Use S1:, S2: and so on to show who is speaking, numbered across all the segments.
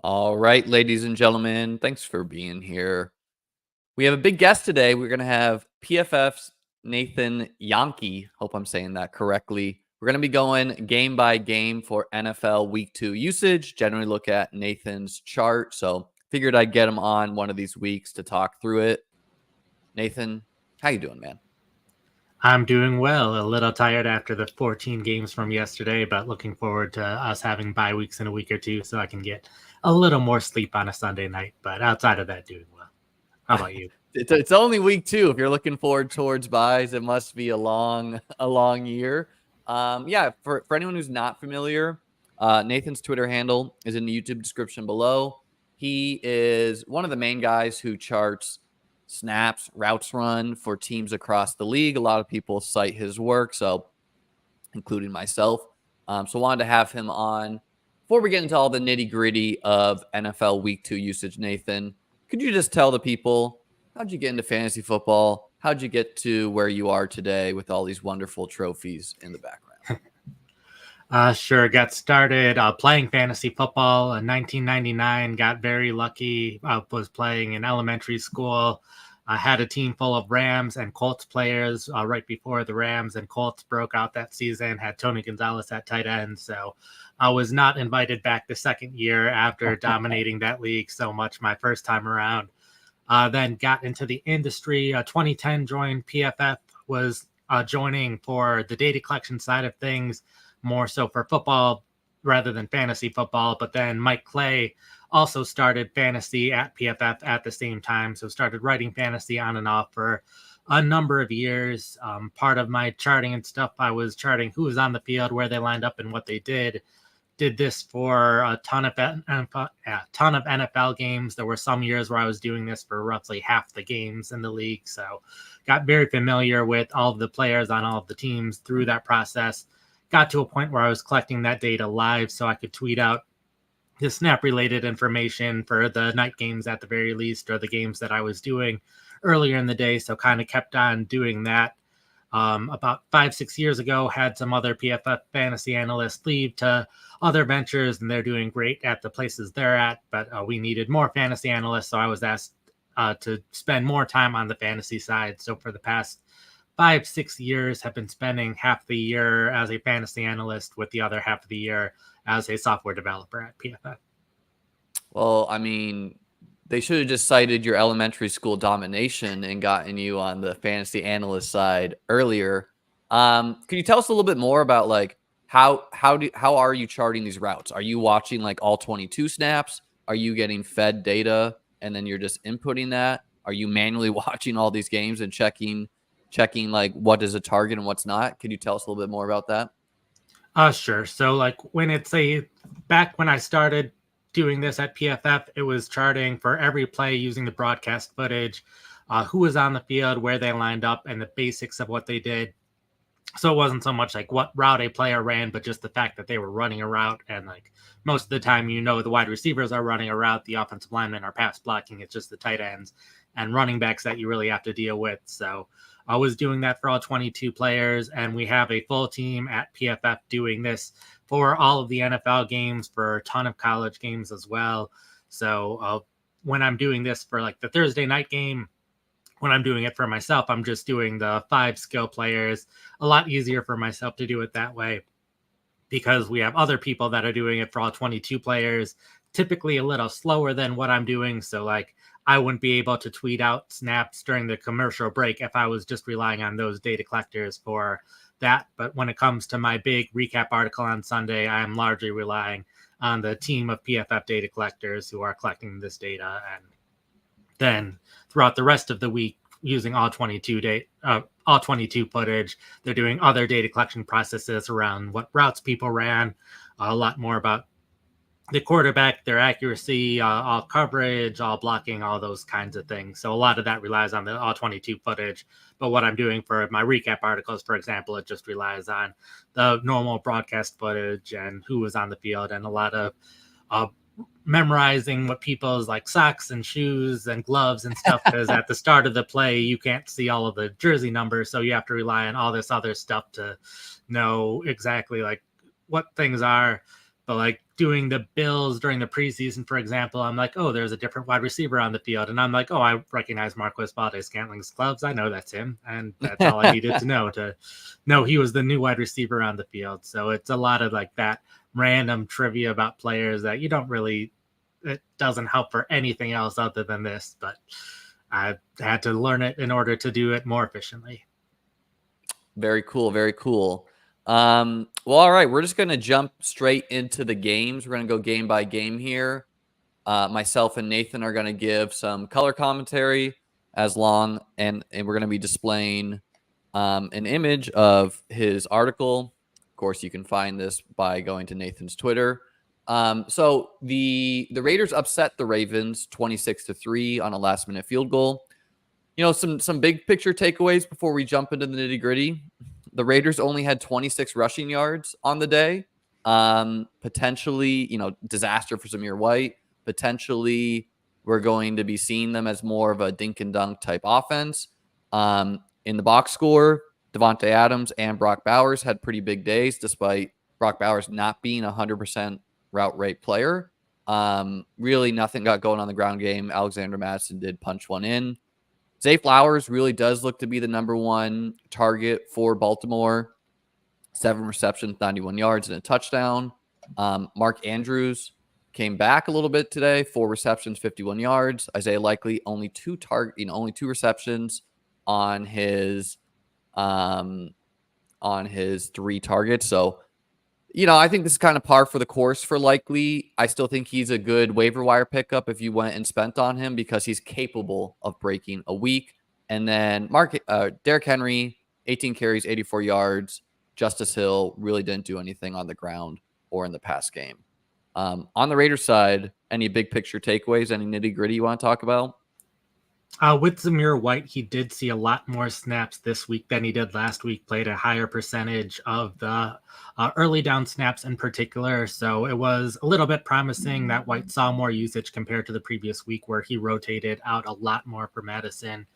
S1: All right, ladies and gentlemen, thanks for being here. We have a big guest today. We're going to have PFF's Nathan Yankee. Hope I'm saying that correctly. We're going to be going game by game for NFL Week 2 usage. Generally look at Nathan's chart. So figured I'd get him on one of these weeks to talk through it. Nathan, how you doing, man?
S2: I'm doing well. A little tired after the 14 games from yesterday, but looking forward to us having bye weeks in a week or two so I can get a little more sleep on a Sunday night. But outside of that, doing well. How about you?
S1: It's only week 2. If you're looking forward towards buys, it must be a long year. Yeah, for anyone who's not familiar, Nathan's Twitter handle is in the YouTube description below. He is one of the main guys who charts snaps, routes run for teams across the league. A lot of people cite his work, so including myself. So wanted to have him on. Before we get into all the nitty gritty of NFL Week 2 usage, Nathan, could you just tell the people, how'd you get into fantasy football? How'd you get to where you are today with all these wonderful trophies in the background?
S2: Sure. Got started playing fantasy football in 1999. Got very lucky. Was playing in elementary school. I had a team full of Rams and Colts players right before the Rams and Colts broke out that season. Had Tony Gonzalez at tight end. So I was not invited back the second year after dominating that league so much my first time around. Then got into the industry. 2010 joined PFF, was joining for the data collection side of things, more so for football rather than fantasy football. But then Mike Clay also started fantasy at PFF at the same time. So started writing fantasy on and off for a number of years. Part of my charting and stuff, I was charting who was on the field, where they lined up and what they did. Did this for a ton of NFL games. There were some years where I was doing this for roughly half the games in the league. So got very familiar with all of the players on all of the teams through that process. Got to a point where I was collecting that data live so I could tweet out the snap related information for the night games at the very least, or the games that I was doing earlier in the day. So kind of kept on doing that. About 5-6 years ago, had some other PFF fantasy analysts leave to other ventures, and they're doing great at the places they're at. But we needed more fantasy analysts, so I was asked to spend more time on the fantasy side. So for the past 5-6 years, have been spending half the year as a fantasy analyst with the other half of the year as a software developer at PFF.
S1: Well, I mean, they should have just cited your elementary school domination and gotten you on the fantasy analyst side earlier. Can you tell us a little bit more about like how are you charting these routes? Are you watching like all 22 snaps? Are you getting fed data and then you're just inputting that? Are you manually watching all these games and checking like what is a target and what's not? Can you tell us a little bit more about that?
S2: Sure. So like back when I started doing this at PFF, it was charting for every play using the broadcast footage, who was on the field, where they lined up, and the basics of what they did. So it wasn't so much like what route a player ran, but just the fact that they were running a route. And like most of the time, the wide receivers are running a route, the offensive linemen are pass blocking. It's just the tight ends and running backs that you really have to deal with. So I was doing that for all 22 players, and we have a full team at PFF doing this for all of the NFL games, for a ton of college games as well. So when I'm doing this for like the Thursday night game, when I'm doing it for myself, I'm just doing the 5 skill players. A lot easier for myself to do it that way because we have other people that are doing it for all 22 players, typically a little slower than what I'm doing. So like I wouldn't be able to tweet out snaps during the commercial break if I was just relying on those data collectors for that. But when it comes to my big recap article on Sunday, I am largely relying on the team of PFF data collectors who are collecting this data. And then throughout the rest of the week, using all 22 footage, they're doing other data collection processes around what routes people ran, a lot more about the quarterback, their accuracy, all coverage, all blocking, all those kinds of things. So a lot of that relies on the all 22 footage. But what I'm doing for my recap articles, for example, it just relies on the normal broadcast footage and who was on the field, and a lot of memorizing what people's like socks and shoes and gloves and stuff, because at the start of the play you can't see all of the jersey numbers, so you have to rely on all this other stuff to know exactly like what things are. But like doing the Bills during the preseason, for example, I'm like, oh, there's a different wide receiver on the field. And I'm like, oh, I recognize Marquez Valdez-Scantling's gloves. I know that's him. And that's all I needed to know he was the new wide receiver on the field. So it's a lot of like that random trivia about players that you don't really, it doesn't help for anything else other than this. But I had to learn it in order to do it more efficiently.
S1: Very cool. Very cool. Well, all right. We're just going to jump straight into the games. We're going to go game by game here. Myself and Nathan are going to give some color commentary and we're going to be displaying an image of his article. Of course, you can find this by going to Nathan's Twitter. So the Raiders upset the Ravens 26-3 on a last-minute field goal. You know, some big picture takeaways before we jump into the nitty-gritty. The Raiders only had 26 rushing yards on the day. Potentially, disaster for Zamir White. Potentially, we're going to be seeing them as more of a dink and dunk type offense. In the box score, Devontae Adams and Brock Bowers had pretty big days, despite Brock Bowers not being a 100% route rate player. Really nothing got going on the ground game. Alexander Mattison did punch one in. Zay Flowers really does look to be the number one target for Baltimore. 7 receptions, 91 yards, and a touchdown. Mark Andrews came back a little bit today. 4 receptions, 51 yards. Isaiah Likely only 2 receptions on his 3 targets. So, I think this is kind of par for the course for Likely. I still think he's a good waiver wire pickup if you went and spent on him because he's capable of breaking a week. And then Derrick Henry, 18 carries, 84 yards. Justice Hill really didn't do anything on the ground or in the pass game. On the Raiders side, any big picture takeaways, any nitty gritty you want to talk about?
S2: With Zamir White, he did see a lot more snaps this week than he did last week, played a higher percentage of the early down snaps in particular. So it was a little bit promising that White saw more usage compared to the previous week where he rotated out a lot more for Madison.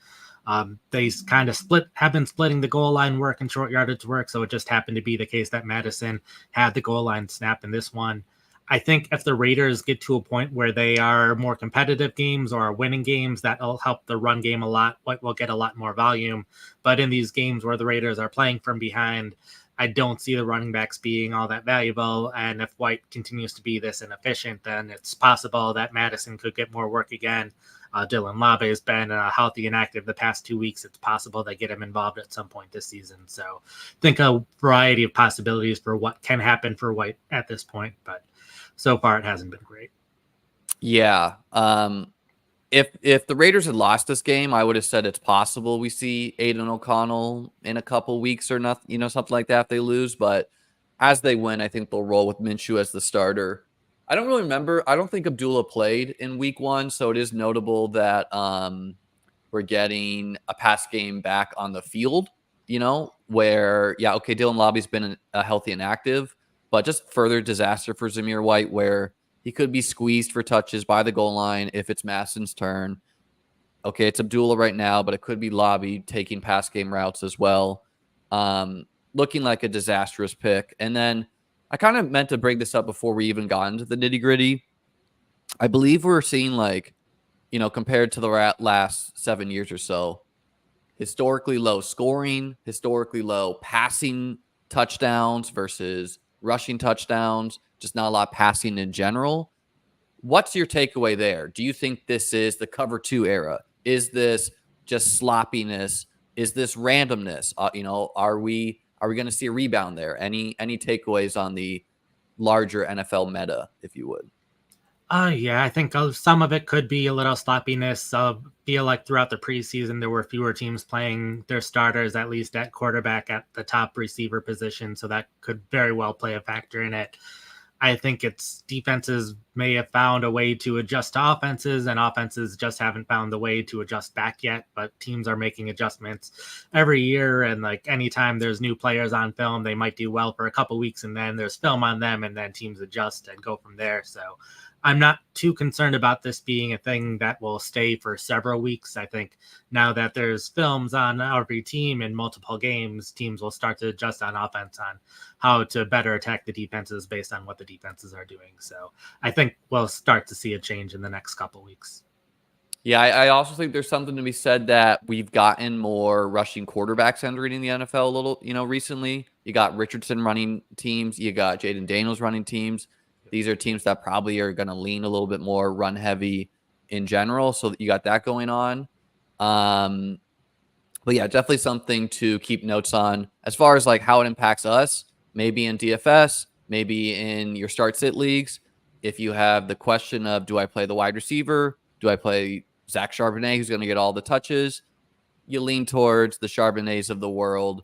S2: They kind of have been splitting the goal line work and short yardage work. So it just happened to be the case that Madison had the goal line snap in this one. I think if the Raiders get to a point where they are more competitive games or are winning games, that'll help the run game a lot. White will get a lot more volume. But in these games where the Raiders are playing from behind, I don't see the running backs being all that valuable. And if White continues to be this inefficient, then it's possible that Madison could get more work again. Dylan Labe has been healthy and active the past 2 weeks. It's possible they get him involved at some point this season. So I think a variety of possibilities for what can happen for White at this point. But so far, it hasn't been great.
S1: Yeah. If the Raiders had lost this game, I would have said it's possible we see Aiden O'Connell in a couple weeks or nothing, something like that if they lose. But as they win, I think they'll roll with Minshew as the starter. I don't really remember. I don't think Abdullah played in week 1, so it is notable that we're getting a pass game back on the field, where, Dylan Lobby's been healthy and active. But just further disaster for Zamir White, where he could be squeezed for touches by the goal line if it's Madison's turn. Okay, it's Abdullah right now, but it could be Lobby taking pass game routes as well. Looking like a disastrous pick. And then I kind of meant to bring this up before we even got into the nitty-gritty. I believe we're seeing, compared to the last 7 years or so, historically low scoring, historically low passing touchdowns versus rushing touchdowns, just not a lot passing in general. What's your takeaway there? Do you think this is the cover 2 era? Is this just sloppiness? Is this randomness? Are we going to see a rebound there? Any takeaways on the larger NFL meta, if you would?
S2: Yeah, I think some of it could be a little sloppiness. Feel like throughout the preseason, there were fewer teams playing their starters, at least at quarterback, at the top receiver position. So that could very well play a factor in it. I think it's defenses may have found a way to adjust to offenses, and offenses just haven't found the way to adjust back yet. But teams are making adjustments every year. And anytime there's new players on film, they might do well for a couple weeks, and then there's film on them, and then teams adjust and go from there. So I'm not too concerned about this being a thing that will stay for several weeks. I think now that there's films on every team in multiple games, teams will start to adjust on offense on how to better attack the defenses based on what the defenses are doing. So I think we'll start to see a change in the next couple weeks.
S1: Yeah, I also think there's something to be said that we've gotten more rushing quarterbacks entering the NFL a little, recently. You got Richardson running teams. You got Jaden Daniels running teams. These are teams that probably are going to lean a little bit more run heavy in general. So you got that going on. But yeah, definitely something to keep notes on as far as like how it impacts us, maybe in DFS, maybe in your start sit leagues. If you have the question of, do I play the wide receiver? Do I play Zach Charbonnet, who's going to get all the touches? You lean towards the Charbonnets of the world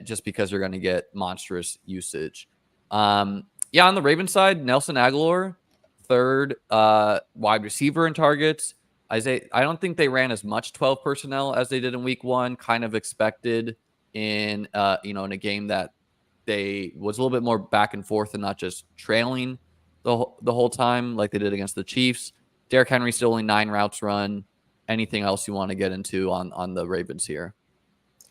S1: just because you're going to get monstrous usage. On the Ravens side, Nelson Aguilar, third wide receiver in targets. I don't think they ran as much 12 personnel as they did in week one, kind of expected in a game that they was a little bit more back and forth and not just trailing the whole time like they did against the Chiefs. Derrick Henry still only 9 routes run. Anything else you want to get into on the Ravens here?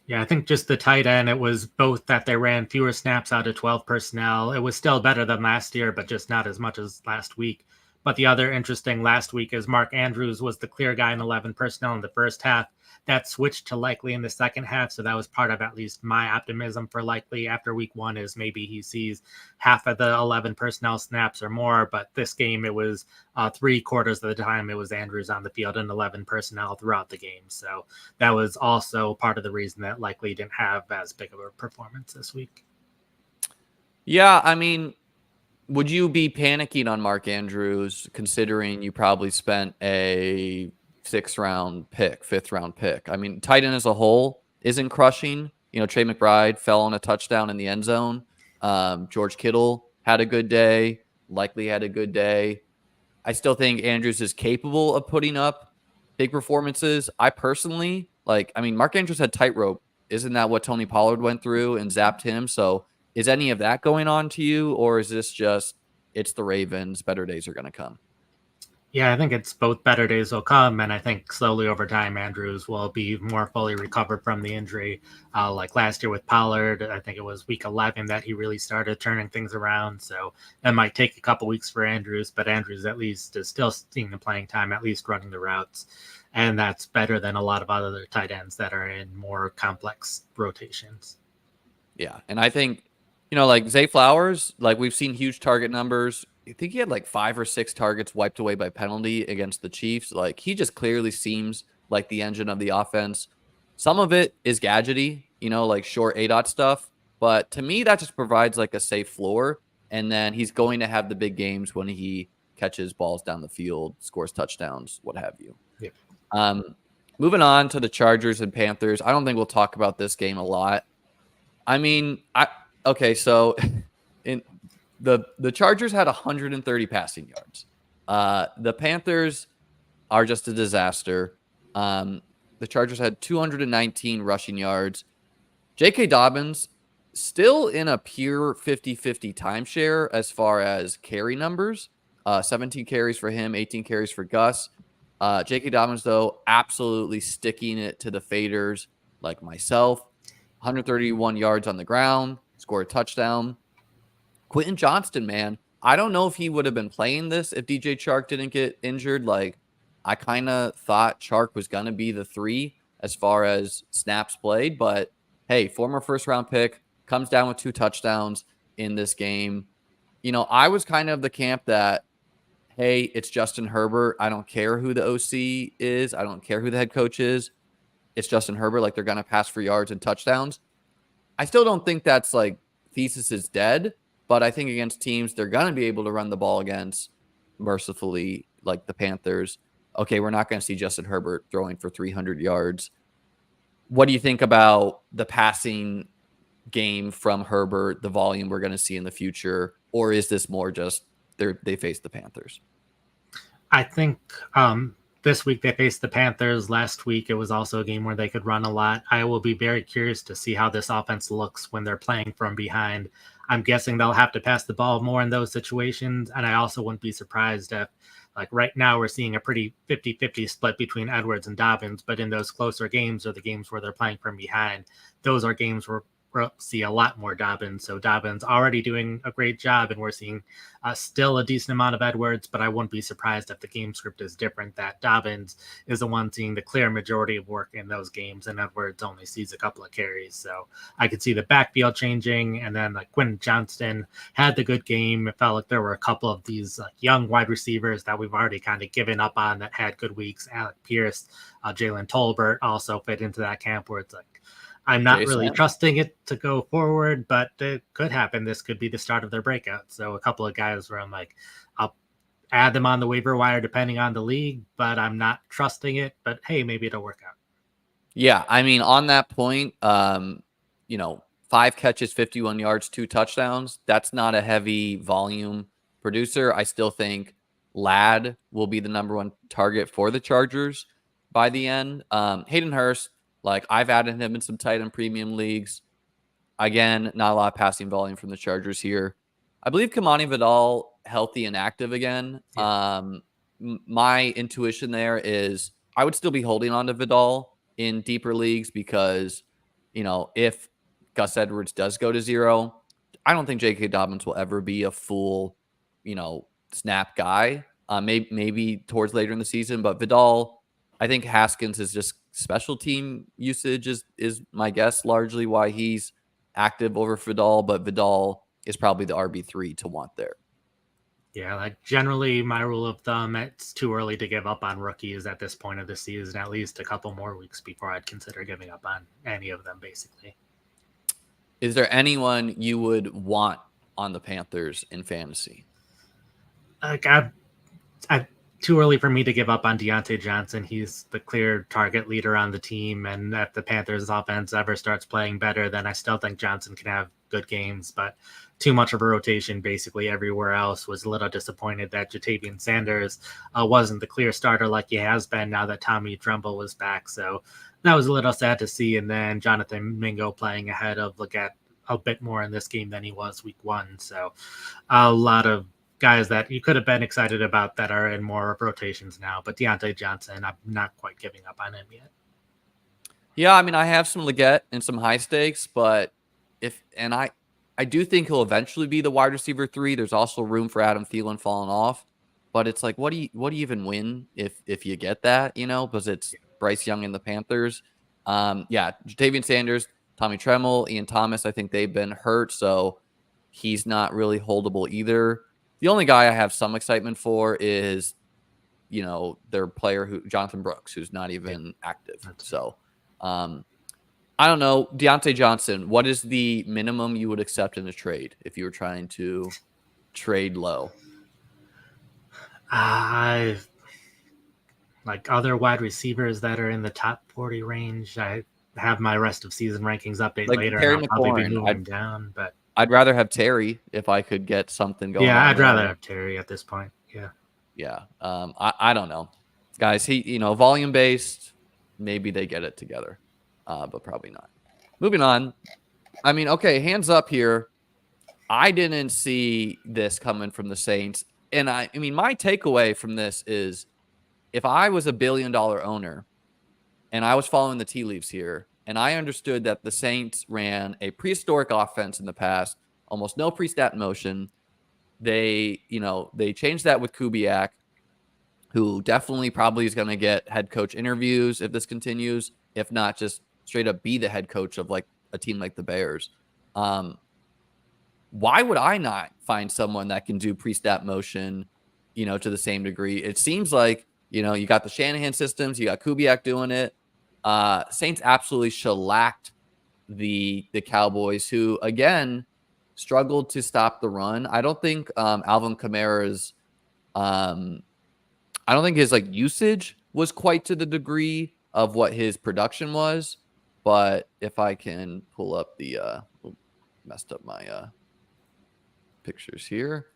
S2: Yeah, I think just the tight end, it was both that they ran fewer snaps out of 12 personnel. It was still better than last year, but just not as much as last week. But the other interesting last week is Mark Andrews was the clear guy in 11 personnel in the first half. That switched to Likely in the second half. So that was part of at least my optimism for Likely after week one is maybe he sees half of the 11 personnel snaps or more. But this game, it was 3/4 of the time it was Andrews on the field and 11 personnel throughout the game. So that was also part of the reason that Likely didn't have as big of a performance this week.
S1: Yeah, I mean, would you be panicking on Mark Andrews considering you probably spent a 6th round pick, 5th round pick? I mean, tight end as a whole isn't crushing. Trey McBride fell on a touchdown in the end zone. George Kittle had a good day. Likely had a good day. I still think Andrews is capable of putting up big performances. I personally Mark Andrews had tightrope. Isn't that what Tony Pollard went through and zapped him? So is any of that going on to you, or is this just it's the Ravens, better days are going to come?
S2: Yeah, I think it's both better days will come, and I think slowly over time, Andrews will be more fully recovered from the injury. Like last year with Pollard, I think it was week 11 that he really started turning things around. So that might take a couple weeks for Andrews, but Andrews at least is still seeing the playing time, at least running the routes. And that's better than a lot of other tight ends that are in more complex rotations.
S1: Yeah, and I think, like Zay Flowers, like we've seen huge target numbers. I think he had like 5 or 6 targets wiped away by penalty against the Chiefs. Like he just clearly seems like the engine of the offense. Some of it is gadgety, like short ADOT stuff. But to me, that just provides like a safe floor. And then he's going to have the big games when he catches balls down the field, scores touchdowns, what have you.
S2: Yeah.
S1: Moving on to the Chargers and Panthers. I don't think we'll talk about this game a lot. I mean, so in the Chargers had 130 passing yards. The Panthers are just a disaster. The Chargers had 219 rushing yards. J.K. Dobbins still in a pure 50-50 timeshare as far as carry numbers. 17 carries for him, 18 carries for Gus. J.K. Dobbins, though, absolutely sticking it to the faders like myself. 131 yards on the ground, scored a touchdown. Quentin Johnston, man, I don't know if he would have been playing this if DJ Chark didn't get injured. Like, I kind of thought Chark was going to be the 3 as far as snaps played. But, hey, former first-round pick, comes down with 2 touchdowns in this game. I was kind of the camp that, hey, it's Justin Herbert. I don't care who the OC is. I don't care who the head coach is. It's Justin Herbert. Like, they're going to pass for yards and touchdowns. I still don't think that's, like, thesis is dead. But I think against teams they're going to be able to run the ball against mercifully, like the Panthers, okay, we're not going to see Justin Herbert throwing for 300 yards. What do you think about the passing game from Herbert, the volume we're going to see in the future? Or is this more just they face the Panthers?
S2: I think this week they faced the Panthers. Last week it was also a game where they could run a lot. I will be very curious to see how this offense looks when they're playing from behind. I'm guessing they'll have to pass the ball more in those situations. And I also wouldn't be surprised if, like right now, we're seeing a pretty 50-50 split between Edwards and Dobbins. But in those closer games or the games where they're playing from behind, those are games where we'll see a lot more Dobbins. So Dobbins already doing a great job, and we're seeing still a decent amount of Edwards, but I wouldn't be surprised if the game script is different, that Dobbins is the one seeing the clear majority of work in those games, and Edwards only sees a couple of carries. So I could see the backfield changing, and then like Quentin Johnston had the good game. It felt like there were a couple of these young wide receivers that we've already kind of given up on that had good weeks. Alec Pierce, Jalen Tolbert also fit into that camp where it's like, I'm not really trusting it to go forward, but it could happen. This could be the start of their breakout. So a couple of guys where I'm like, I'll add them on the waiver wire depending on the league, but I'm not trusting it. But hey, maybe it'll work out.
S1: Yeah, I mean, on that point, 5 catches, 51 yards, 2 touchdowns. That's not a heavy volume producer. I still think Ladd will be the number 1 target for the Chargers by the end. Hayden Hurst, like I've added him in some tight end premium leagues. Again, not a lot of passing volume from the Chargers here. I believe Kamani Vidal healthy and active again. Yeah. My intuition there is I would still be holding on to Vidal in deeper leagues because, if Gus Edwards does go to 0, I don't think J.K. Dobbins will ever be a full, snap guy. Maybe towards later in the season, but Vidal, I think Haskins is just special team usage is my guess, largely why he's active over Vidal, but Vidal is probably the RB3 to want there.
S2: Yeah, like generally my rule of thumb, it's too early to give up on rookies at this point of the season, at least a couple more weeks before I'd consider giving up on any of them, basically.
S1: Is there anyone you would want on the Panthers in fantasy?
S2: Like too early for me to give up on Deontay Johnson. He's the clear target leader on the team, and if the Panthers offense ever starts playing better, then I still think Johnson can have good games, but too much of a rotation basically everywhere else. Was a little disappointed that Jatavian Sanders wasn't the clear starter like he has been now that Tommy Tremble was back, so that was a little sad to see. And then Jonathan Mingo playing ahead of Leggett a bit more in this game than he was week 1, so a lot of guys that you could have been excited about that are in more rotations now. But Deontay Johnson, I'm not quite giving up on him yet.
S1: Yeah, I mean, I have some Leggett and some high stakes, but I do think he'll eventually be the wide receiver 3. There's also room for Adam Thielen falling off, but it's like, what do you even win if you get that? Because it's Bryce Young and the Panthers. Jatavian Sanders, Tommy Tremble, Ian Thomas. I think they've been hurt, so he's not really holdable either. The only guy I have some excitement for is, their player Jonathan Brooks, who's not even active. So, I don't know. Deontay Johnson, what is the minimum you would accept in a trade if you were trying to trade low?
S2: Like other wide receivers that are in the top 40 range. I have my rest of season rankings update later, and I'll probably be moving down, but
S1: I'd rather have Terry if I could get something going.
S2: Yeah, I'd rather have Terry at this point. Yeah.
S1: Yeah. I don't know. Guys, he, volume based, maybe they get it together, but probably not. Moving on. I mean, okay, hands up here. I didn't see this coming from the Saints. And I mean, my takeaway from this is if I was $1 billion owner and I was following the tea leaves here, and I understood that the Saints ran a prehistoric offense in the past, almost no pre-snap motion. They changed that with Kubiak, who definitely probably is going to get head coach interviews if this continues, if not just straight up be the head coach of like a team like the Bears. Why would I not find someone that can do pre-snap motion, to the same degree? It seems like, you got the Shanahan systems, you got Kubiak doing it. Saints absolutely shellacked the Cowboys, who again struggled to stop the run. I don't think Alvin Kamara's I don't think his usage was quite to the degree of what his production was. But if I can pull up the messed up my pictures here.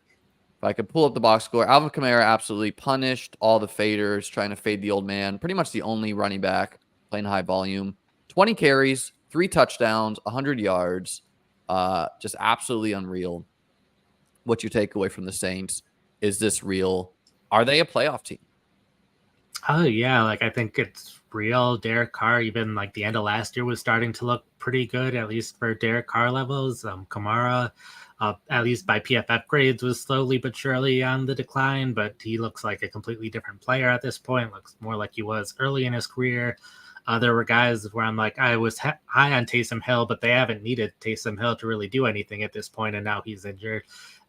S1: If I could pull up the box score, Alvin Kamara absolutely punished all the faders, trying to fade the old man. Pretty much the only running back playing high volume. 20 carries, 3 touchdowns, 100 yards. Just absolutely unreal. What's your takeaway from the Saints? Is this real? Are they a playoff team?
S2: Oh yeah, like I think it's real. Derek Carr, even like the end of last year, was starting to look pretty good, at least for Derek Carr levels. Kamara, at least by PFF grades, was slowly but surely on the decline, but he looks like a completely different player at this point. Looks more like he was early in his career. There were guys where I'm like, I was high on Taysom Hill, but they haven't needed Taysom Hill to really do anything at this point, and now he's injured.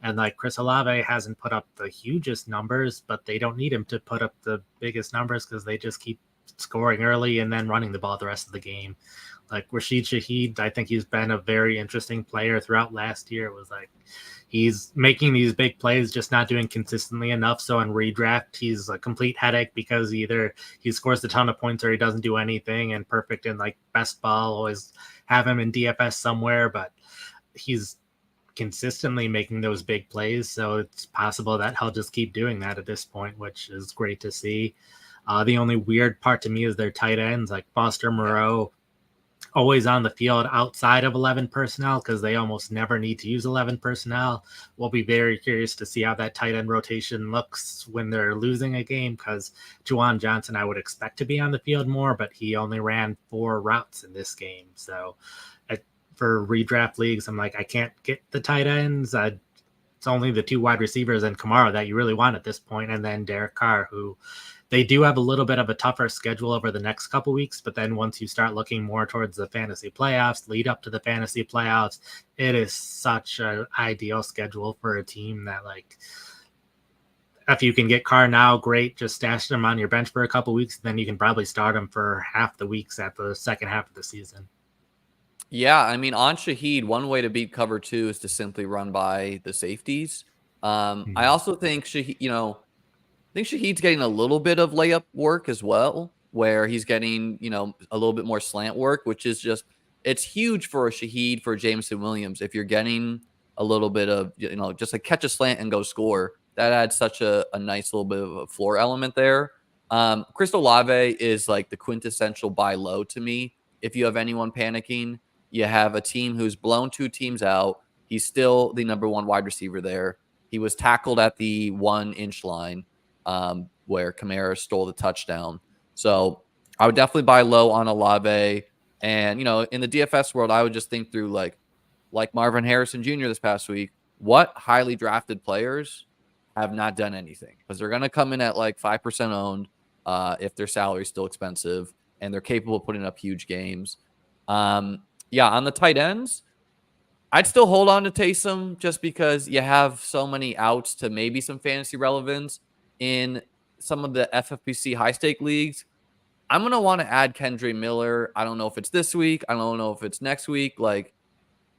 S2: And like Chris Olave hasn't put up the hugest numbers, but they don't need him to put up the biggest numbers because they just keep scoring early and then running the ball the rest of the game. Like Rashid Shaheed, I think he's been a very interesting player throughout last year. It was like he's making these big plays, just not doing consistently enough. So in redraft, he's a complete headache because either he scores a ton of points or he doesn't do anything. And perfect in like best ball, always have him in DFS somewhere, but he's consistently making those big plays. So it's possible that he'll just keep doing that at this point, which is great to see. The only weird part to me is their tight ends, like Foster Moreau, always on the field outside of 11 personnel because they almost never need to use 11 personnel. We'll be very curious to see how that tight end rotation looks when they're losing a game because Juwan Johnson, I would expect to be on the field more, but he only ran 4 routes in this game. So for redraft leagues, I'm like, I can't get the tight ends. It's only the 2 wide receivers and Kamara that you really want at this point, and then Derek Carr, who they do have a little bit of a tougher schedule over the next couple weeks, but then once you start looking more towards the fantasy playoffs, lead up to the fantasy playoffs, it is such an ideal schedule for a team that, like, if you can get Carr now, great. Just stash him on your bench for a couple weeks, then you can probably start him for half the weeks at the second half of the season.
S1: Yeah, I mean, on Shaheed, one way to beat cover 2 is to simply run by the safeties. I also think Shaheed, I think Shaheed's getting a little bit of layup work as well, where he's getting, a little bit more slant work, which is just, it's huge for a Shaheed, for Jameson Williams. If you're getting a little bit of, just like catch a slant and go score, that adds such a nice little bit of a floor element there. Chris Olave is like the quintessential buy low to me. If you have anyone panicking, you have a team who's blown 2 teams out. He's still the number 1 wide receiver there. He was tackled at the 1-inch line. Where Kamara stole the touchdown. So I would definitely buy low on Olave. And, in the DFS world, I would just think through like Marvin Harrison Jr. this past week, what highly drafted players have not done anything? Because they're going to come in at like 5% owned if their salary is still expensive and they're capable of putting up huge games. On the tight ends, I'd still hold on to Taysom just because you have so many outs to maybe some fantasy relevance. In some of the FFPC high-stake leagues, I'm going to want to add Kendre Miller. I don't know if it's this week. I don't know if it's next week. Like,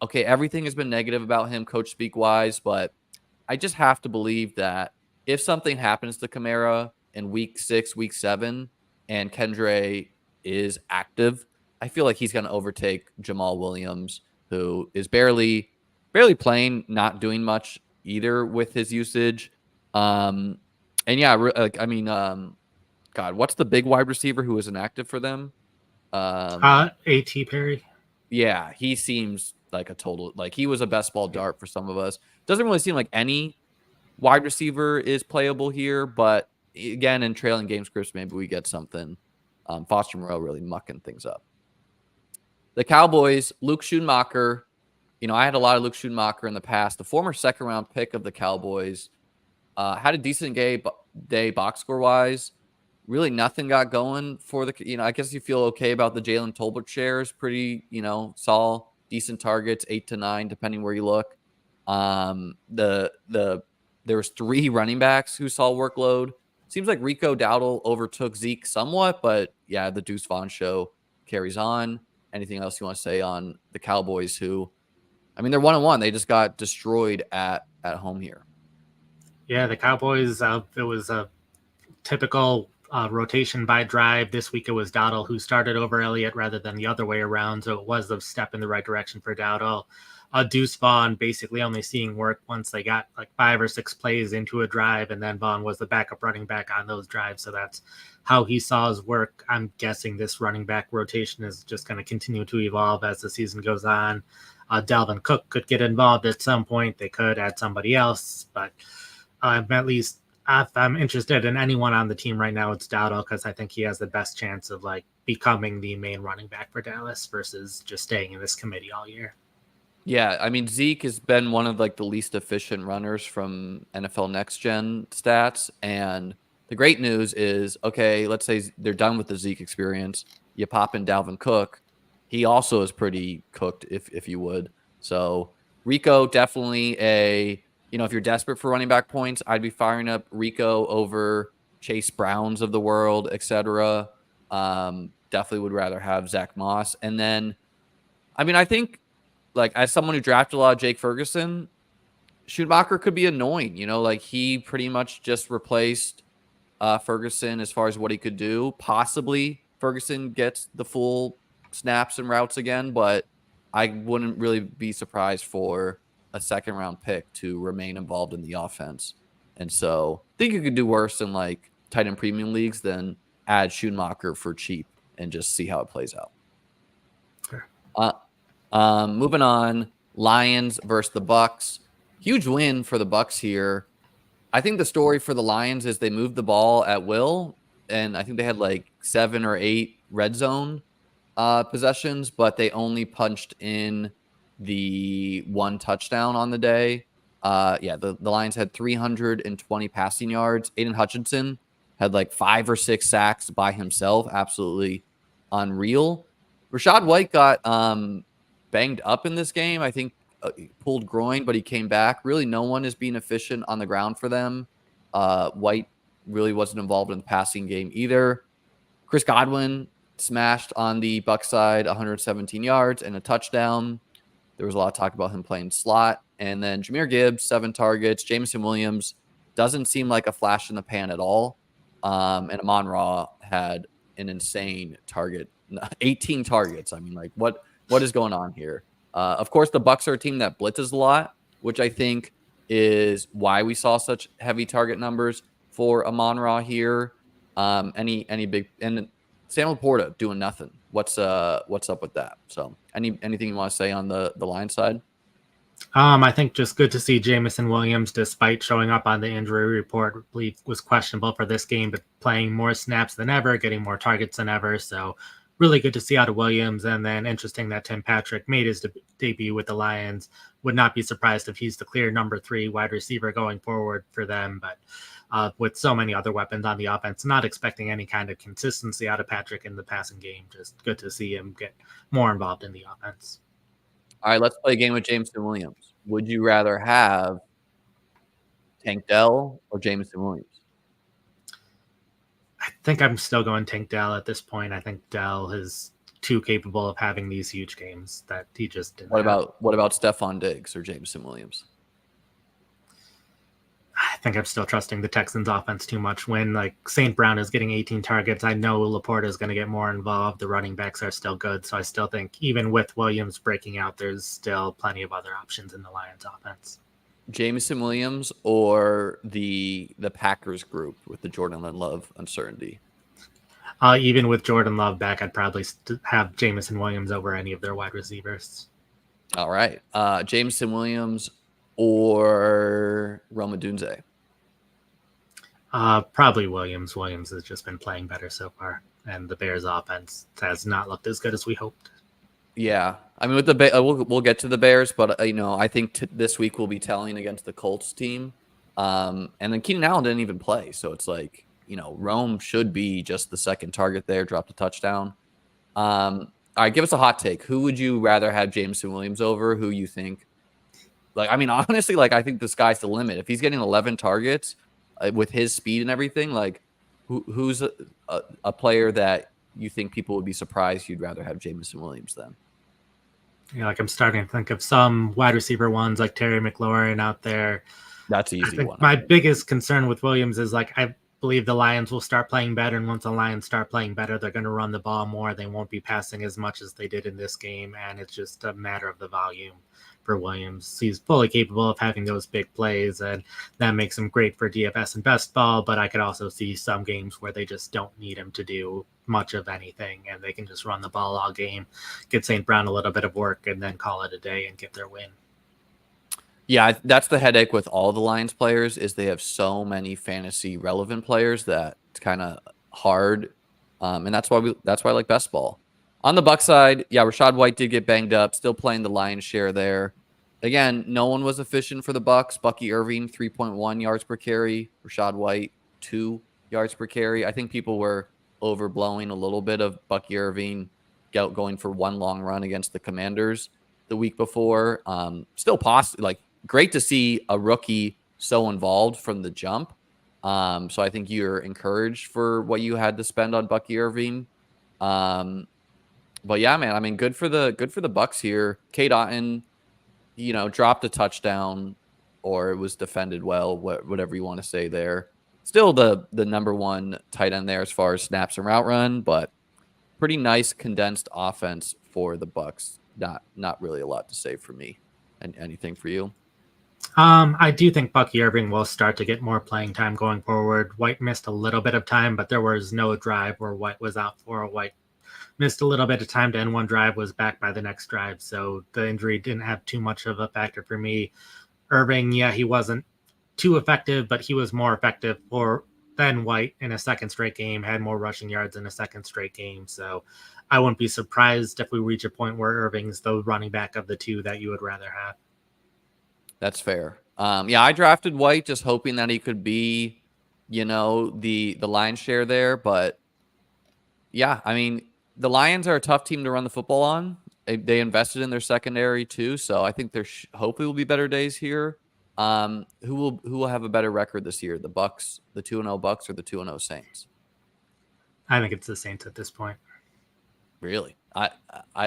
S1: okay, everything has been negative about him, coach speak-wise, but I just have to believe that if something happens to Kamara in week 6, week 7, and Kendre is active, I feel like he's going to overtake Jamal Williams, who is barely playing, not doing much either with his usage. And yeah, God, what's the big wide receiver who is inactive for them?
S2: A.T. Perry.
S1: Yeah, he seems like a total, like he was a best ball dart for some of us. Doesn't really seem like any wide receiver is playable here, but again, in trailing game scripts, maybe we get something. Foster Moreau really mucking things up. The Cowboys, Luke Schoonmaker. I had a lot of Luke Schoonmaker in the past. The former 2nd-round pick of the Cowboys. Had a decent day box score wise. Really nothing got going for the, I guess you feel okay about the Jalen Tolbert shares. Pretty, saw decent targets, 8 to 9, depending where you look. There was 3 running backs who saw workload. Seems like Rico Dowdle overtook Zeke somewhat, but yeah, the Deuce Vaughn show carries on. Anything else you want to say on the Cowboys who, they're 1-1. They just got destroyed at home here.
S2: Yeah, the Cowboys, it was a typical rotation by drive. This week it was Dowdle who started over Elliott rather than the other way around, so it was a step in the right direction for Dowdle. Deuce Vaughn basically only seeing work once they got like 5 or 6 plays into a drive, and then Vaughn was the backup running back on those drives, so that's how he saw his work. I'm guessing this running back rotation is just going to continue to evolve as the season goes on. Dalvin Cook could get involved at some point. They could add somebody else, but at least if I'm interested in anyone on the team right now, it's Dowdle, because I think he has the best chance of like becoming the main running back for Dallas versus just staying in this committee all year.
S1: Yeah, I mean, Zeke has been one of like the least efficient runners from NFL Next Gen stats. And the great news is, okay, let's say they're done with the Zeke experience. You pop in Dalvin Cook. He also is pretty cooked, if you would. So Rico, definitely if you're desperate for running back points, I'd be firing up Rico over Chase Browns of the world, etc. Definitely would rather have Zach Moss. And then, I mean, I think, like, as someone who drafted a lot of Jake Ferguson, Schumacher could be annoying. Like, he pretty much just replaced Ferguson as far as what he could do. Possibly Ferguson gets the full snaps and routes again, but I wouldn't really be surprised for a second-round pick to remain involved in the offense. And so I think you could do worse in, like, tight end premium leagues than add Schumacher for cheap and just see how it plays out.
S2: Sure.
S1: Moving on, Lions versus the Bucks. Huge win for the Bucks here. I think the story for the Lions is they moved the ball at will, and I think they had like 7 or 8 red zone possessions, but they only punched in the 1 touchdown on the day. The Lions had 320 passing yards. Aiden Hutchinson had like 5 or 6 sacks by himself. Absolutely unreal. Rachaad White got banged up in this game. I think he pulled groin, but he came back. Really, no one is being efficient on the ground for them. White really wasn't involved in the passing game either. Chris Godwin smashed on the Bucs side, 117 yards and a touchdown. There was a lot of talk about him playing slot. And then Jahmyr Gibbs, 7 targets. Jameson Williams doesn't seem like a flash in the pan at all. And Amon-Ra had an insane target, 18 targets. I mean, like, what is going on here? Of course, the Bucs are a team that blitzes a lot, which I think is why we saw such heavy target numbers for Amon-Ra here. Any big, and Sam Laporta doing nothing. What's up with that? So anything you want to say on the Lions side?
S2: I think just good to see Jameson Williams, despite showing up on the injury report, I believe was questionable for this game, but playing more snaps than ever, getting more targets than ever. So really good to see out of Williams. And then interesting that Tim Patrick made his debut with the Lions. Would not be surprised if he's the clear number 3 wide receiver going forward for them. But with so many other weapons on the offense, not expecting any kind of consistency out of Patrick in the passing game. Just good to see him get more involved in the offense.
S1: All right, let's play a game with Jameson Williams. Would you rather have Tank Dell or Jameson Williams?
S2: I think I'm still going Tank Dell at this point. I think Dell is too capable of having these huge games that he just didn't.
S1: What about Stephon Diggs or Jameson Williams?
S2: I think I'm still trusting the Texans offense too much. When like St. Brown is getting 18 targets, I know Laporta is going to get more involved. The running backs are still good. So I still think even with Williams breaking out, there's still plenty of other options in the Lions offense.
S1: Jameson Williams or the Packers group with the Jordan Love uncertainty?
S2: Even with Jordan Love back, I'd probably have Jameson Williams over any of their wide receivers.
S1: All right. Jameson Williams or Rome Odunze?
S2: Probably Williams. Williams has just been playing better so far, and the Bears offense has not looked as good as we hoped.
S1: Yeah. I mean, with the we'll get to the Bears, but I think this week will be telling against the Colts team. And then Keenan Allen didn't even play, so it's like, Rome should be just the second target there, dropped a touchdown. All right, give us a hot take. Who would you rather have Jameson Williams over? Who you think? Like, I mean, honestly, like, I think the sky's the limit. If he's getting 11 targets with his speed and everything, like, who's a player that you think people would be surprised you'd rather have Jameson Williams than?
S2: Yeah, like I'm starting to think of some wide receiver ones like Terry McLaurin out there.
S1: That's an easy one.
S2: My biggest concern with Williams is like I believe the Lions will start playing better, and once the Lions start playing better, they're going to run the ball more. They won't be passing as much as they did in this game, and it's just a matter of the volume. for Williams. He's fully capable of having those big plays, and that makes him great for DFS and best ball, but I could also see some games where they just don't need him to do much of anything, and they can just run the ball all game, get St. Brown a little bit of work, and then call it a day and get their win.
S1: Yeah, that's the headache with all the Lions players is they have so many fantasy relevant players that it's kind of hard, and that's why I like best ball. On the Bucs side, yeah, Rachaad White did get banged up, still playing the lion's share there. Again, no one was efficient for the Bucs. Bucky Irving 3.1 yards per carry, Rachaad White 2 yards per carry. I think people were overblowing a little bit of Bucky Irving going for one long run against the Commanders the week before. Still possible, like great to see a rookie so involved from the jump. So I think you're encouraged for what you had to spend on Bucky Irving. But yeah, man, I mean, good for the Bucs here. Cade Otton, dropped a touchdown, or it was defended well, whatever you want to say there. Still the number one tight end there as far as snaps and route run, but pretty nice condensed offense for the Bucs. Not really a lot to say for me. And anything for you?
S2: I do think Bucky Irving will start to get more playing time going forward. White missed a little bit of time, but there was no drive where White was out for. White missed a little bit of time to end one drive, was back by the next drive. So the injury didn't have too much of a factor for me. Irving, yeah, he wasn't too effective, but he was more effective than White in a second straight game, had more rushing yards in a second straight game. So I wouldn't be surprised if we reach a point where Irving's the running back of the two that you would rather have.
S1: That's fair. Yeah, I drafted White just hoping that he could be, the lion's share there. But yeah, I mean, the Lions are a tough team to run the football on. They invested in their secondary too, so I think there hopefully will be better days here. Who will have a better record this year? The Bucs, the 2-0 Bucs, or the 2-0 Saints?
S2: I think it's the Saints at this point.
S1: Really? I'm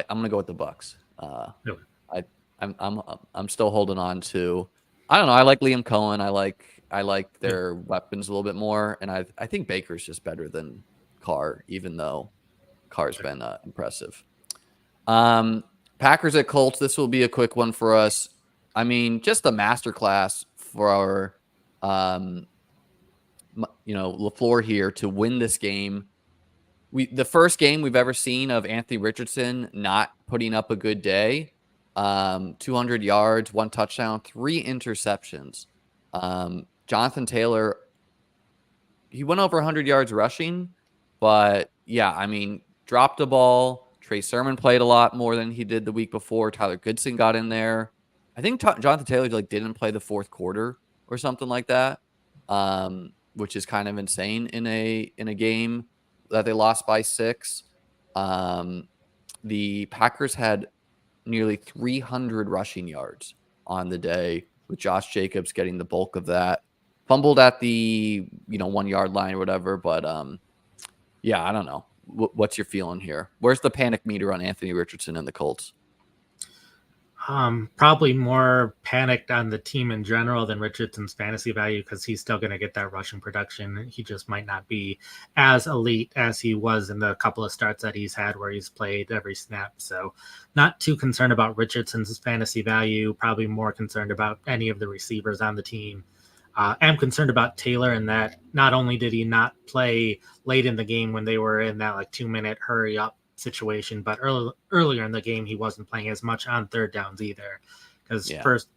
S1: gonna go with the Bucs.
S2: Really?
S1: I'm still holding on to. I don't know. I like Liam Cohen. I like their weapons a little bit more, and I think Baker's just better than Carr, even though Carr's been impressive. Packers at Colts. This will be a quick one for us. I mean, just a masterclass for our, LaFleur here to win this game. The first game we've ever seen of Anthony Richardson not putting up a good day. 200 yards, 1 touchdown, 3 interceptions. Jonathan Taylor, he went over 100 yards rushing, but yeah, I mean, dropped the ball. Trey Sermon played a lot more than he did the week before. Tyler Goodson got in there. I think Jonathan Taylor didn't play the fourth quarter or something like that, which is kind of insane in a game that they lost by 6. The Packers had nearly 300 rushing yards on the day, with Josh Jacobs getting the bulk of that. Fumbled at the 1 yard line or whatever, but yeah, I don't know. What's your feeling here? Where's the panic meter on Anthony Richardson and the Colts?
S2: Probably more panicked on the team in general than Richardson's fantasy value, because he's still going to get that rushing production. He just might not be as elite as he was in the couple of starts that he's had where he's played every snap. So not too concerned about Richardson's fantasy value, probably more concerned about any of the receivers on the team. I'm concerned about Taylor in that not only did he not play late in the game when they were in that 2-minute hurry up situation, but earlier in the game he wasn't playing as much on third downs either, because first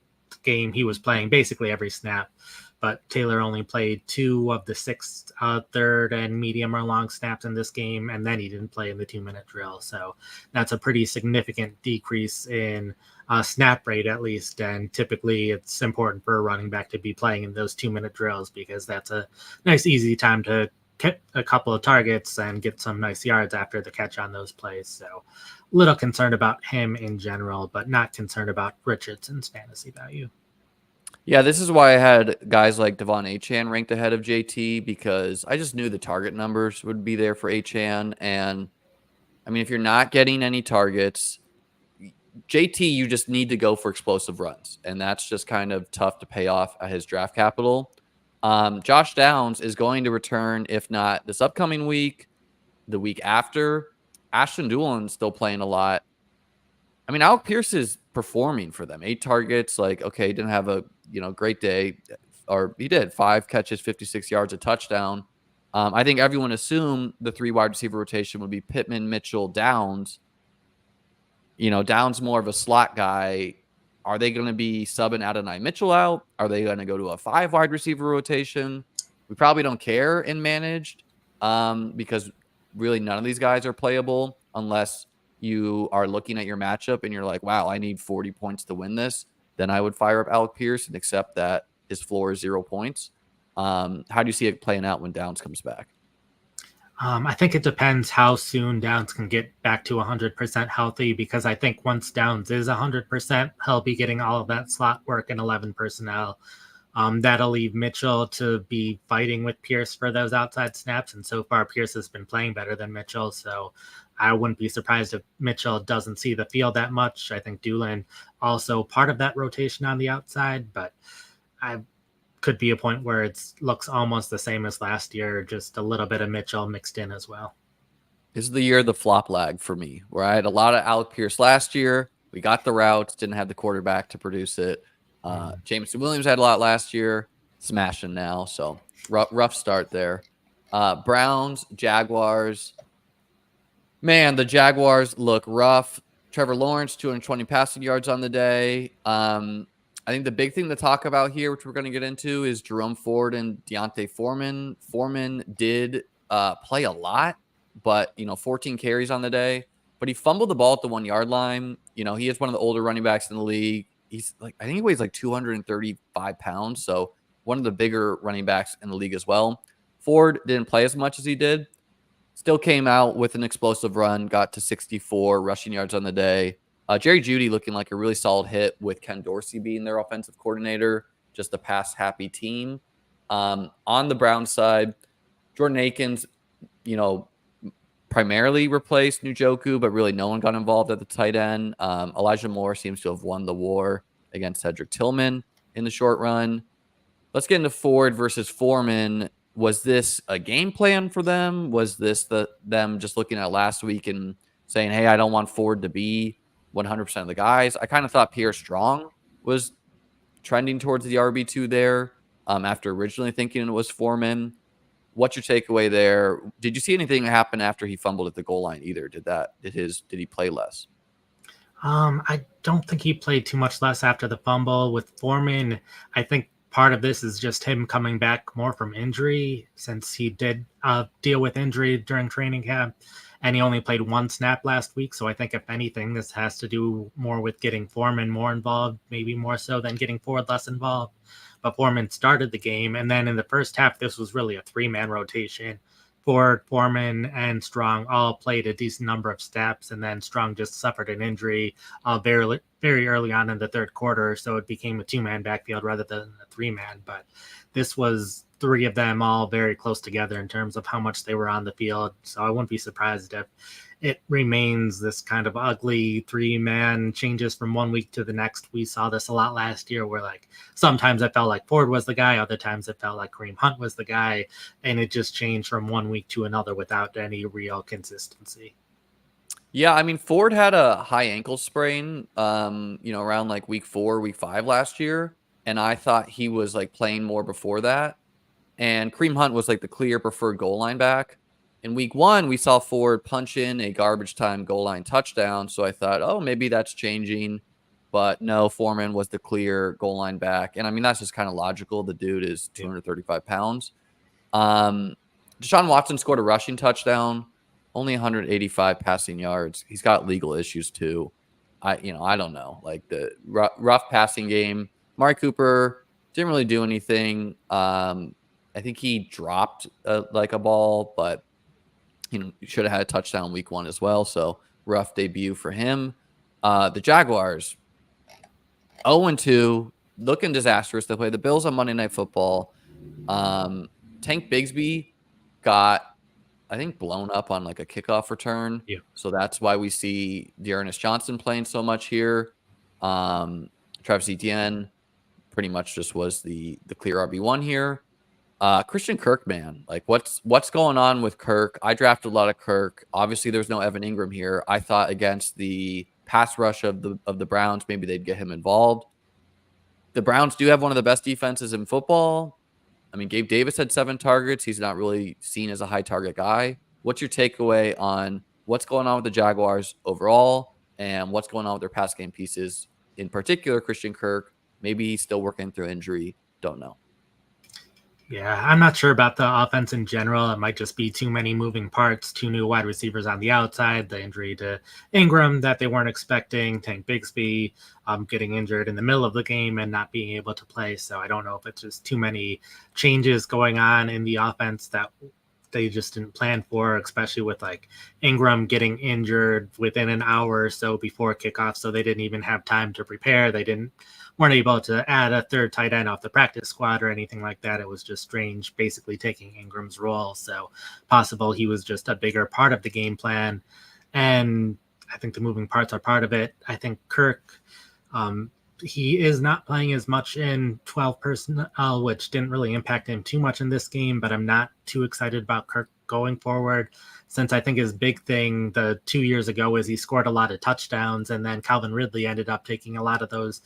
S2: game he was playing basically every snap, but Taylor only played 2 of the 6 third and medium or long snaps in this game, and then he didn't play in the 2-minute drill. So that's a pretty significant decrease in snap rate, at least, and typically it's important for a running back to be playing in those 2-minute drills, because that's a nice easy time to get a couple of targets and get some nice yards after the catch on those plays. So little concerned about him in general, but not concerned about Richardson's fantasy value.
S1: Yeah, this is why I had guys like Devon Achane ranked ahead of JT, because I just knew the target numbers would be there for Achane. And I mean, if you're not getting any targets, JT, you just need to go for explosive runs. And that's just kind of tough to pay off at his draft capital. Josh Downs is going to return, if not this upcoming week, the week after. Ashton Dullin's still playing a lot. I mean, Alec Pierce is performing for them. 8 targets, like, okay, didn't have a, great day, or he did 5 catches, 56 yards, a touchdown. I think everyone assumed the 3 wide receiver rotation would be Pittman, Mitchell, Downs. Downs more of a slot guy. Are they going to be subbing Adonai Mitchell out? Are they going to go to a 5 wide receiver rotation? We probably don't care in managed because really none of these guys are playable unless you are looking at your matchup and you're like, wow, I need 40 points to win this. Then I would fire up Alec Pierce and accept that his floor is 0 points. How do you see it playing out when Downs comes back?
S2: I think it depends how soon Downs can get back to 100% healthy, because I think once Downs is 100%, he'll be getting all of that slot work in 11 personnel. That'll leave Mitchell to be fighting with Pierce for those outside snaps. And so far, Pierce has been playing better than Mitchell. So I wouldn't be surprised if Mitchell doesn't see the field that much. I think Doolin also part of that rotation on the outside, but I could be a point where it looks almost the same as last year, just a little bit of Mitchell mixed in as well.
S1: This is the year of the flop lag for me, where I had a lot of Alec Pierce last year. We got the routes, didn't have the quarterback to produce it. Jameson Williams had a lot last year, smashing now. So rough start there. Browns, Jaguars. Man, the Jaguars look rough. Trevor Lawrence, 220 passing yards on the day. I think the big thing to talk about here, which we're going to get into, is Jerome Ford and Deontay Foreman. Foreman did play a lot, but 14 carries on the day. But he fumbled the ball at the 1 yard line. He is one of the older running backs in the league. He's I think he weighs like 235 pounds, so one of the bigger running backs in the league as well. Ford didn't play as much as he did. Still came out with an explosive run, got to 64 rushing yards on the day. Jerry Jeudy looking like a really solid hit with Ken Dorsey being their offensive coordinator, just a pass-happy team. On the Browns side, Jordan Akins, primarily replaced Njoku, but really no one got involved at the tight end. Elijah Moore seems to have won the war against Cedric Tillman in the short run. Let's get into Ford versus Foreman. Was this a game plan for them? Was this them just looking at last week and saying, hey, I don't want Ford to be 100% of the guys? I kind of thought Pierre Strong was trending towards the RB2 there after originally thinking it was Foreman. What's your takeaway there? Did you see anything happen after he fumbled at the goal line either? Did he play less?
S2: I don't think he played too much less after the fumble. With Foreman, I think part of this is just him coming back more from injury, since he did deal with injury during training camp, and he only played 1 snap last week. So I think if anything, this has to do more with getting Foreman more involved, maybe more so than getting Ford less involved. But Foreman started the game, and then in the first half, this was really a 3-man rotation. Ford, Foreman, and Strong all played a decent number of snaps, and then Strong just suffered an injury very, very early on in the third quarter, so it became a 2-man backfield rather than a 3-man. But this was 3 of them all very close together in terms of how much they were on the field, so I wouldn't be surprised if it remains this kind of ugly 3-man changes from one week to the next. We saw this a lot last year where sometimes it felt like Ford was the guy, other times it felt like Kareem Hunt was the guy, and it just changed from one week to another without any real consistency.
S1: Yeah, I mean, Ford had a high ankle sprain, around week 4, week 5 last year, and I thought he was playing more before that. And Kareem Hunt was the clear preferred goal line back. In week 1, we saw Ford punch in a garbage time goal line touchdown. So I thought, oh, maybe that's changing. But no, Foreman was the clear goal line back. And I mean, that's just kind of logical. The dude is 235 pounds. Deshaun Watson scored a rushing touchdown, only 185 passing yards. He's got legal issues too. I don't know. The rough passing game. Amari Cooper didn't really do anything. I think he dropped a ball, but he should have had a touchdown week 1 as well. So rough debut for him. The Jaguars, 0-2, looking disastrous. They play the Bills on Monday Night Football. Tank Bigsby got, I think, blown up on a kickoff return.
S2: Yeah.
S1: So that's why we see Dearness Johnson playing so much here. Travis Etienne pretty much just was the clear RB1 here. Christian Kirk, man, what's going on with Kirk? I drafted a lot of Kirk. Obviously, there's no Evan Ingram here. I thought against the pass rush of the Browns, maybe they'd get him involved. The Browns do have one of the best defenses in football. I mean, Gabe Davis had 7 targets. He's not really seen as a high target guy. What's your takeaway on what's going on with the Jaguars overall and what's going on with their pass game pieces, in particular, Christian Kirk? Maybe he's still working through injury. Don't know.
S2: Yeah, I'm not sure about the offense in general. It might just be too many moving parts, 2 new wide receivers on the outside, the injury to Ingram that they weren't expecting, Tank Bigsby getting injured in the middle of the game and not being able to play. So I don't know if it's just too many changes going on in the offense that they just didn't plan for, especially with like Ingram getting injured within an hour or so before kickoff. So they didn't even have time to prepare. They weren't able to add a 3rd tight end off the practice squad or anything like that. It was just Strange basically taking Ingram's role. So possible he was just a bigger part of the game plan. And I think the moving parts are part of it. I think Kirk, he is not playing as much in 12 personnel, which didn't really impact him too much in this game, but I'm not too excited about Kirk going forward, since I think his big thing the 2 years ago is he scored a lot of touchdowns, and then Calvin Ridley ended up taking a lot of those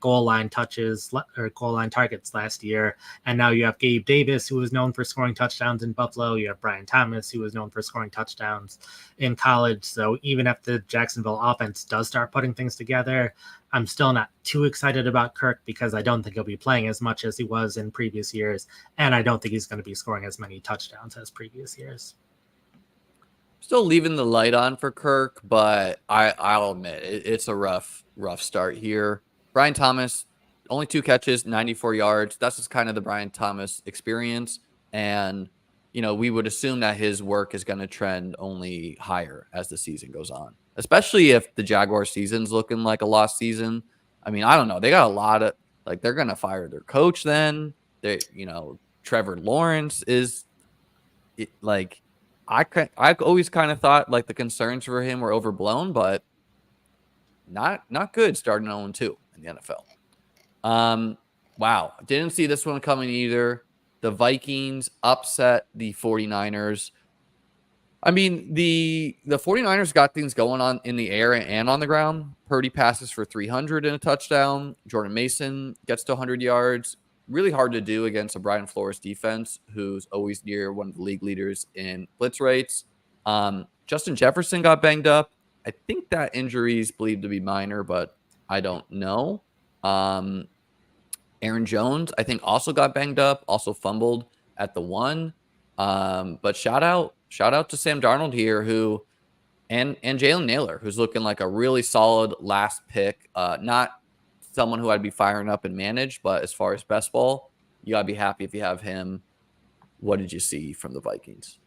S2: goal line touches or goal line targets last year. And now you have Gabe Davis, who was known for scoring touchdowns in Buffalo. You have Brian Thomas, who was known for scoring touchdowns in college. So even if the Jacksonville offense does start putting things together, I'm still not too excited about Kirk because I don't think he'll be playing as much as he was in previous years. And I don't think he's going to be scoring as many touchdowns as previous years.
S1: Still leaving the light on for Kirk, but I'll admit it's a rough start here. Brian Thomas, only 2 catches, 94 yards. That's just kind of the Brian Thomas experience. And, we would assume that his work is going to trend only higher as the season goes on, especially if the Jaguars season's looking like a lost season. I mean, I don't know. They got a lot of, they're going to fire their coach then. Trevor Lawrence is, I've always kind of thought the concerns for him were overblown, but not good starting 0-2 in the NFL. Wow. Didn't see this one coming either. The Vikings upset the 49ers. I mean, the 49ers got things going on in the air and on the ground. Purdy passes for 300 and a touchdown. Jordan Mason gets to 100 yards. Really hard to do against a Brian Flores defense, who's always near one of the league leaders in blitz rates. Justin Jefferson got banged up. I think that injury is believed to be minor, but I don't know. Aaron Jones, I think, also got banged up, also fumbled at the 1. But shout out to Sam Darnold here, who and Jalen Naylor, who's looking like a really solid last pick. Not someone who I'd be firing up and manage, but as far as best ball, you gotta be happy if you have him. What did you see from the Vikings?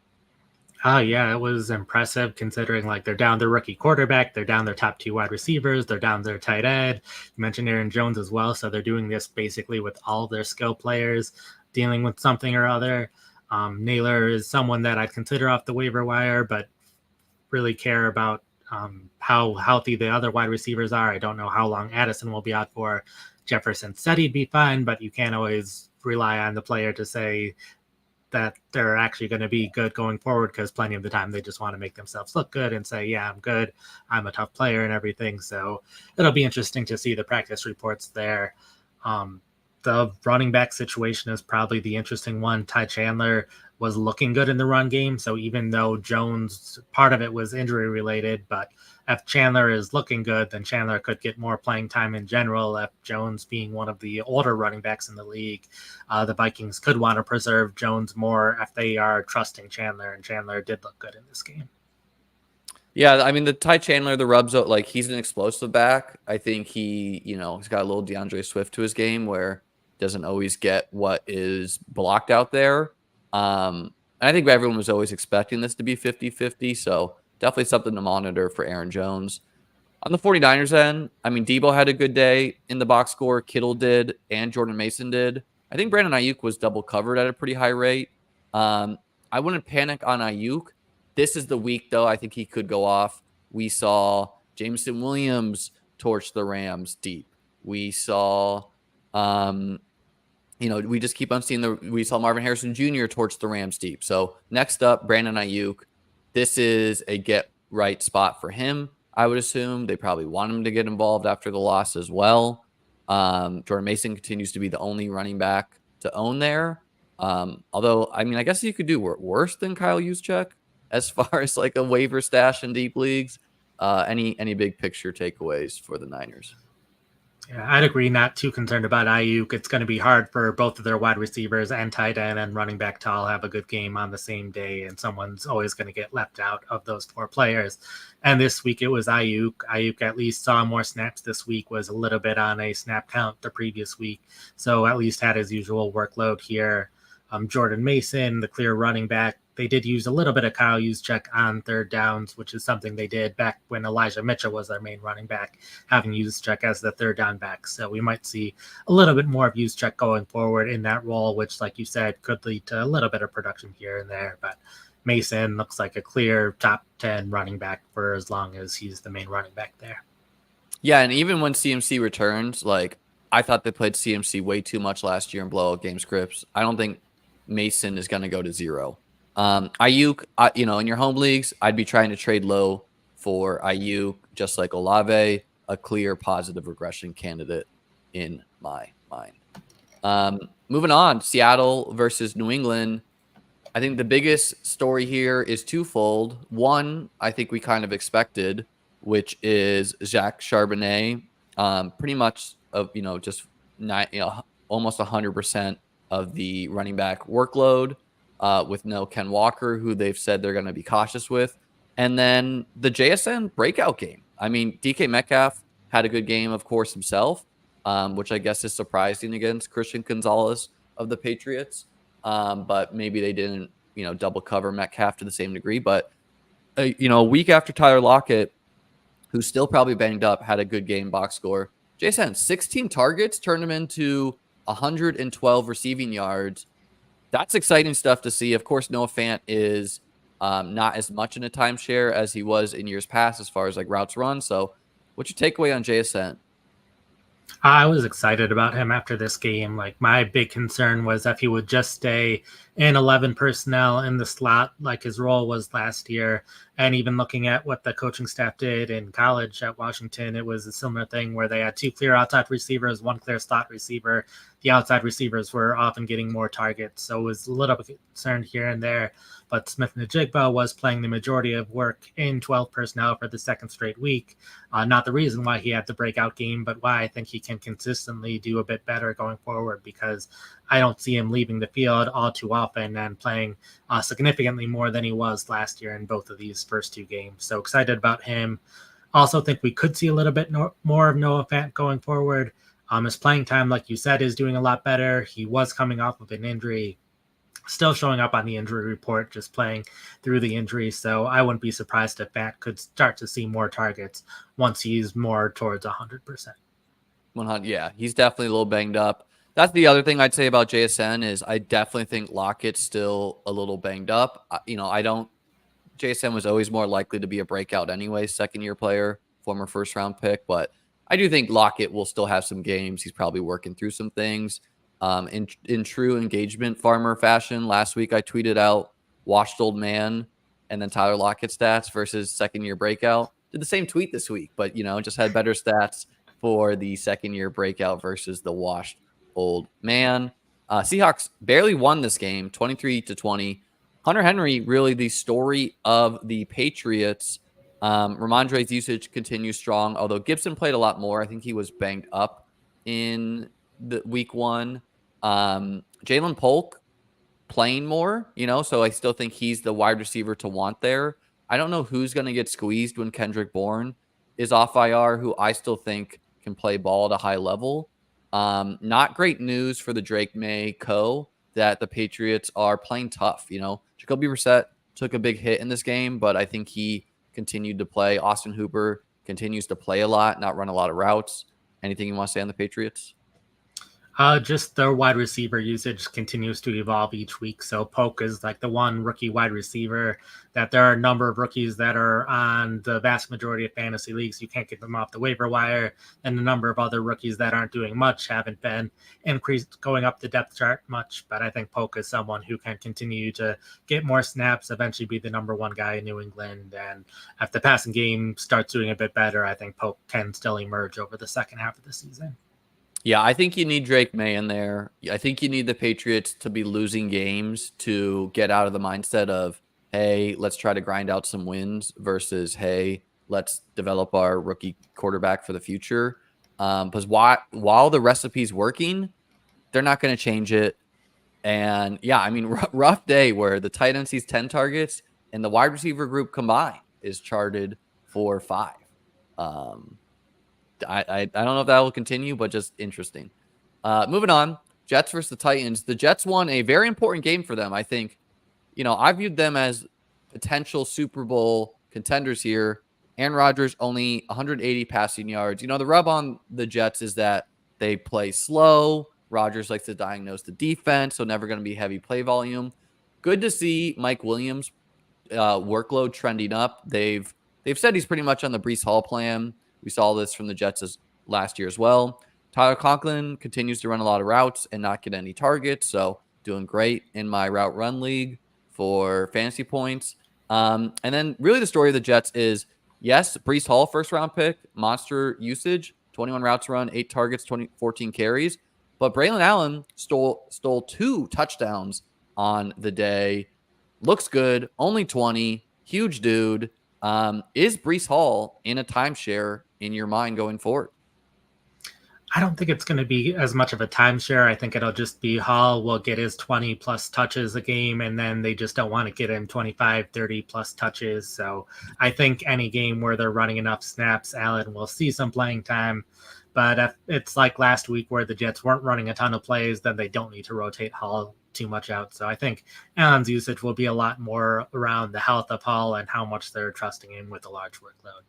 S2: Yeah, it was impressive considering they're down their rookie quarterback, they're down their top 2 wide receivers, they're down their tight end. You mentioned Aaron Jones as well, so they're doing this basically with all their skill players dealing with something or other. Naylor is someone that I'd consider off the waiver wire, but really care about how healthy the other wide receivers are. I don't know how long Addison will be out for. Jefferson said he'd be fine, but you can't always rely on the player to say that they're actually going to be good going forward, because plenty of the time they just want to make themselves look good and say, yeah, I'm good, I'm a tough player and everything. So it'll be interesting to see the practice reports there. The running back situation is probably the interesting one. Ty Chandler was looking good in the run game. So even though Jones, part of it was injury related, but if Chandler is looking good, then Chandler could get more playing time in general. If Jones being one of the older running backs in the league, the Vikings could want to preserve Jones more if they are trusting Chandler, and Chandler did look good in this game.
S1: Yeah, I mean, the Ty Chandler, the rubs out, he's an explosive back. I think he's got a little DeAndre Swift to his game where doesn't always get what is blocked out there. And I think everyone was always expecting this to be 50-50, so definitely something to monitor for Aaron Jones. On the 49ers end, I mean, Debo had a good day in the box score. Kittle did, and Jordan Mason did. I think Brandon Ayuk was double covered at a pretty high rate. I wouldn't panic on Ayuk. This is the week, though. I think he could go off. We saw Jameson Williams torch the Rams deep. We saw... we just keep on seeing we saw Marvin Harrison Jr. torch the Rams deep. So next up, Brandon Ayuk. This is a get right spot for him. I would assume. They probably want him to get involved after the loss as well. Jordan Mason continues to be the only running back to own there. Although, I mean, I guess you could do worse than Kyle Juszczyk as far as like a waiver stash in deep leagues. Any big picture takeaways for the Niners?
S2: Yeah, I'd agree. Not too concerned about Ayuk. It's going to be hard for both of their wide receivers and tight end and running back to all have a good game on the same day, and someone's always going to get left out of those four players. And this week it was Ayuk. Ayuk at least saw more snaps this week, was a little bit on a snap count the previous week, so at least had his usual workload here. Jordan Mason, the clear running back. They did use a little bit of Kyle Juszczyk on third downs, which is something they did back when Elijah Mitchell was their main running back, having Juszczyk as the third down back. So we might see a little bit more of Juszczyk going forward in that role, which, like you said, could lead to a little bit of production here and there. But Mason looks like a clear top 10 running back for as long as he's the main running back there.
S1: Yeah, and even when CMC returns, like I thought they played CMC way too much last year in blowout game scripts. I don't think Mason is going to go to 0. Ayuk, in your home leagues, I'd be trying to trade low for Ayuk, just like Olave, a clear positive regression candidate in my mind. Moving on, Seattle versus New England. I think the biggest story here is twofold. One, I think we kind of expected, which is Zach Charbonnet, pretty much of just almost 100% of the running back workload. With no Ken Walker, who they've said they're going to be cautious with. And then the JSN breakout game. I mean, DK Metcalf had a good game, of course, himself, which I guess is surprising against Christian Gonzalez of the Patriots. But maybe they didn't, double cover Metcalf to the same degree. But, a week after Tyler Lockett, who's still probably banged up, had a good game box score. JSN, 16 targets, turned him into 112 receiving yards. That's exciting stuff to see. Of course, Noah Fant is not as much in a timeshare as he was in years past as far as like routes run. So what's your takeaway on JSN?
S2: I was excited about him after this game. Like, my big concern was if he would just stay in 11 personnel in the slot like his role was last year. And even looking at what the coaching staff did in college at Washington, it was a similar thing where they had 2 clear outside receivers, 1 clear slot receiver. The outside receivers were often getting more targets, so it was a little bit concerned here and there. But Smith-Njigba was playing the majority of work in 12 personnel for the second straight week. Not the reason why he had the breakout game, but why I think he can consistently do a bit better going forward, because I don't see him leaving the field all too often and playing significantly more than he was last year in both of these first 2 games. So excited about him. Also think we could see a little bit more of Noah Fant going forward. His playing time, like you said, is doing a lot better. He was coming off of an injury, still showing up on the injury report, just playing through the injury. So I wouldn't be surprised if Fant could start to see more targets once he's more towards 100%.
S1: 100, yeah, he's definitely a little banged up. That's the other thing I'd say about JSN is I definitely think Lockett's still a little banged up. JSN was always more likely to be a breakout anyway, second-year player, former first-round pick, but I do think Lockett will still have some games. He's probably working through some things. In true engagement farmer fashion, last week I tweeted out washed old man and then Tyler Lockett stats versus second-year breakout. Did the same tweet this week, but, just had better stats for the second-year breakout versus the washed old man. Seahawks barely won this game, 23-20. Hunter Henry, really the story of the Patriots. Ramondre's usage continues strong, although Gibson played a lot more. I think he was banged up in the week 1. Jalen Polk playing more, so I still think he's the wide receiver to want there. I don't know who's going to get squeezed when Kendrick Bourne is off IR, who I still think can play ball at a high level. Not great news for the Drake May that the Patriots are playing tough. Jacoby Brissett took a big hit in this game, but I think he continued to play. Austin Hooper continues to play a lot, not run a lot of routes. Anything you want to say on the Patriots?
S2: Just their wide receiver usage continues to evolve each week. So Polk is like the one rookie wide receiver that there are a number of rookies that are on the vast majority of fantasy leagues. You can't get them off the waiver wire. And a number of other rookies that aren't doing much haven't been increased going up the depth chart much. But I think Polk is someone who can continue to get more snaps, eventually be the number one guy in New England. And if the passing game starts doing a bit better, I think Polk can still emerge over the second half of the season.
S1: Yeah, I think you need Drake May in there. I think you need the Patriots to be losing games to get out of the mindset of, hey, let's try to grind out some wins versus, hey, let's develop our rookie quarterback for the future. Because while the recipe's working, they're not going to change it. And yeah, I mean, rough day where the tight end sees 10 targets and the wide receiver group combined is charted for 5. I don't know if that will continue, but just interesting. Moving on, Jets versus the Titans. The Jets won a very important game for them. I think, I viewed them as potential Super Bowl contenders here. Aaron Rodgers only 180 passing yards. The rub on the Jets is that they play slow. Rodgers likes to diagnose the defense, so never going to be heavy play volume. Good to see Mike Williams' workload trending up. They've said he's pretty much on the Breece Hall plan. We saw this from the Jets last year as well. Tyler Conklin continues to run a lot of routes and not get any targets, so doing great in my route run league for fantasy points. And then really the story of the Jets is, yes, Breece Hall, first-round pick, monster usage, 21 routes run, 8 targets, 14 carries. But Braylon Allen stole 2 touchdowns on the day. Looks good, only 20, huge dude. Is Breece Hall in a timeshare in your mind going forward?
S2: I don't think it's going to be as much of a timeshare. I think it'll just be Hall will get his 20 plus touches a game, and then they just don't want to get him 25, 30 plus touches. So I think any game where they're running enough snaps, Allen will see some playing time. But if it's like last week where the Jets weren't running a ton of plays, then they don't need to rotate Hall too much out. So I think Allen's usage will be a lot more around the health of Hall and how much they're trusting him with a large workload.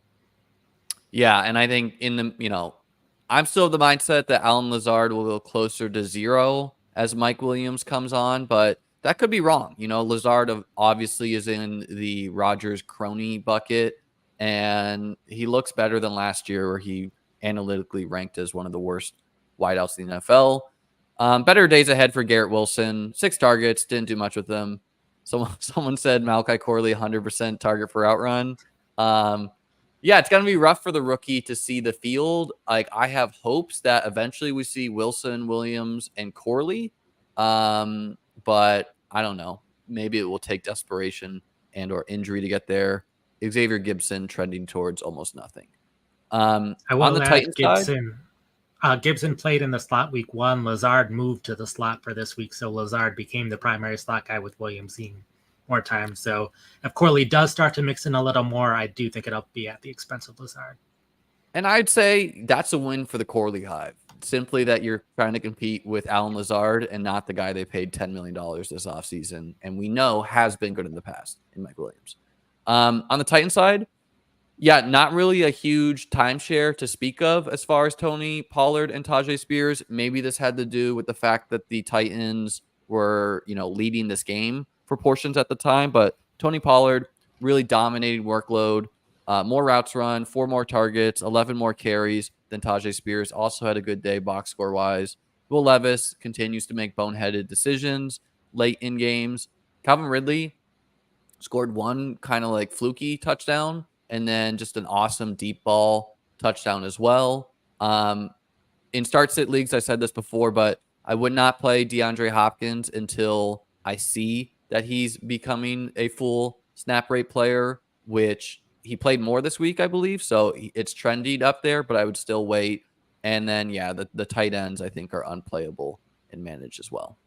S1: Yeah, and I think I'm still of the mindset that Allen Lazard will go closer to 0 as Mike Williams comes on, but that could be wrong. Lazard obviously is in the Rodgers crony bucket, and he looks better than last year where he analytically ranked as one of the worst wideouts in the NFL. Better days ahead for Garrett Wilson. 6 targets, didn't do much with them. Someone said Malachi Corley 100% target for outrun. Yeah, it's going to be rough for the rookie to see the field. Like, I have hopes that eventually we see Wilson, Williams, and Corley. But I don't know. Maybe it will take desperation and or injury to get there. Xavier Gibson trending towards almost nothing.
S2: I will
S1: on the
S2: add
S1: Titans
S2: Gibson.
S1: side,
S2: Gibson played in the slot week 1. Lazard moved to the slot for this week, so Lazard became the primary slot guy with Williams seeing more time. So if Corley does start to mix in a little more, I do think it'll be at the expense of Lazard.
S1: And I'd say that's a win for the Corley Hive. Simply that you're trying to compete with Allen Lazard and not the guy they paid $10 million this offseason, and we know has been good in the past in Mike Williams. On the Titans side, yeah, not really a huge timeshare to speak of as far as Tony Pollard and Tajay Spears. Maybe this had to do with the fact that the Titans were, leading this game for portions at the time. But Tony Pollard really dominated workload, more routes run, 4 more targets, 11 more carries than Tajay Spears. Also had a good day box score wise. Will Levis continues to make boneheaded decisions late in games. Calvin Ridley scored 1 kind of like fluky touchdown, and then just an awesome deep ball touchdown as well. In start-sit leagues, I said this before, but I would not play DeAndre Hopkins until I see that he's becoming a full snap rate player, which he played more this week, I believe. So it's trendy up there, but I would still wait. And then, yeah, the tight ends, I think, are unplayable and managed as well.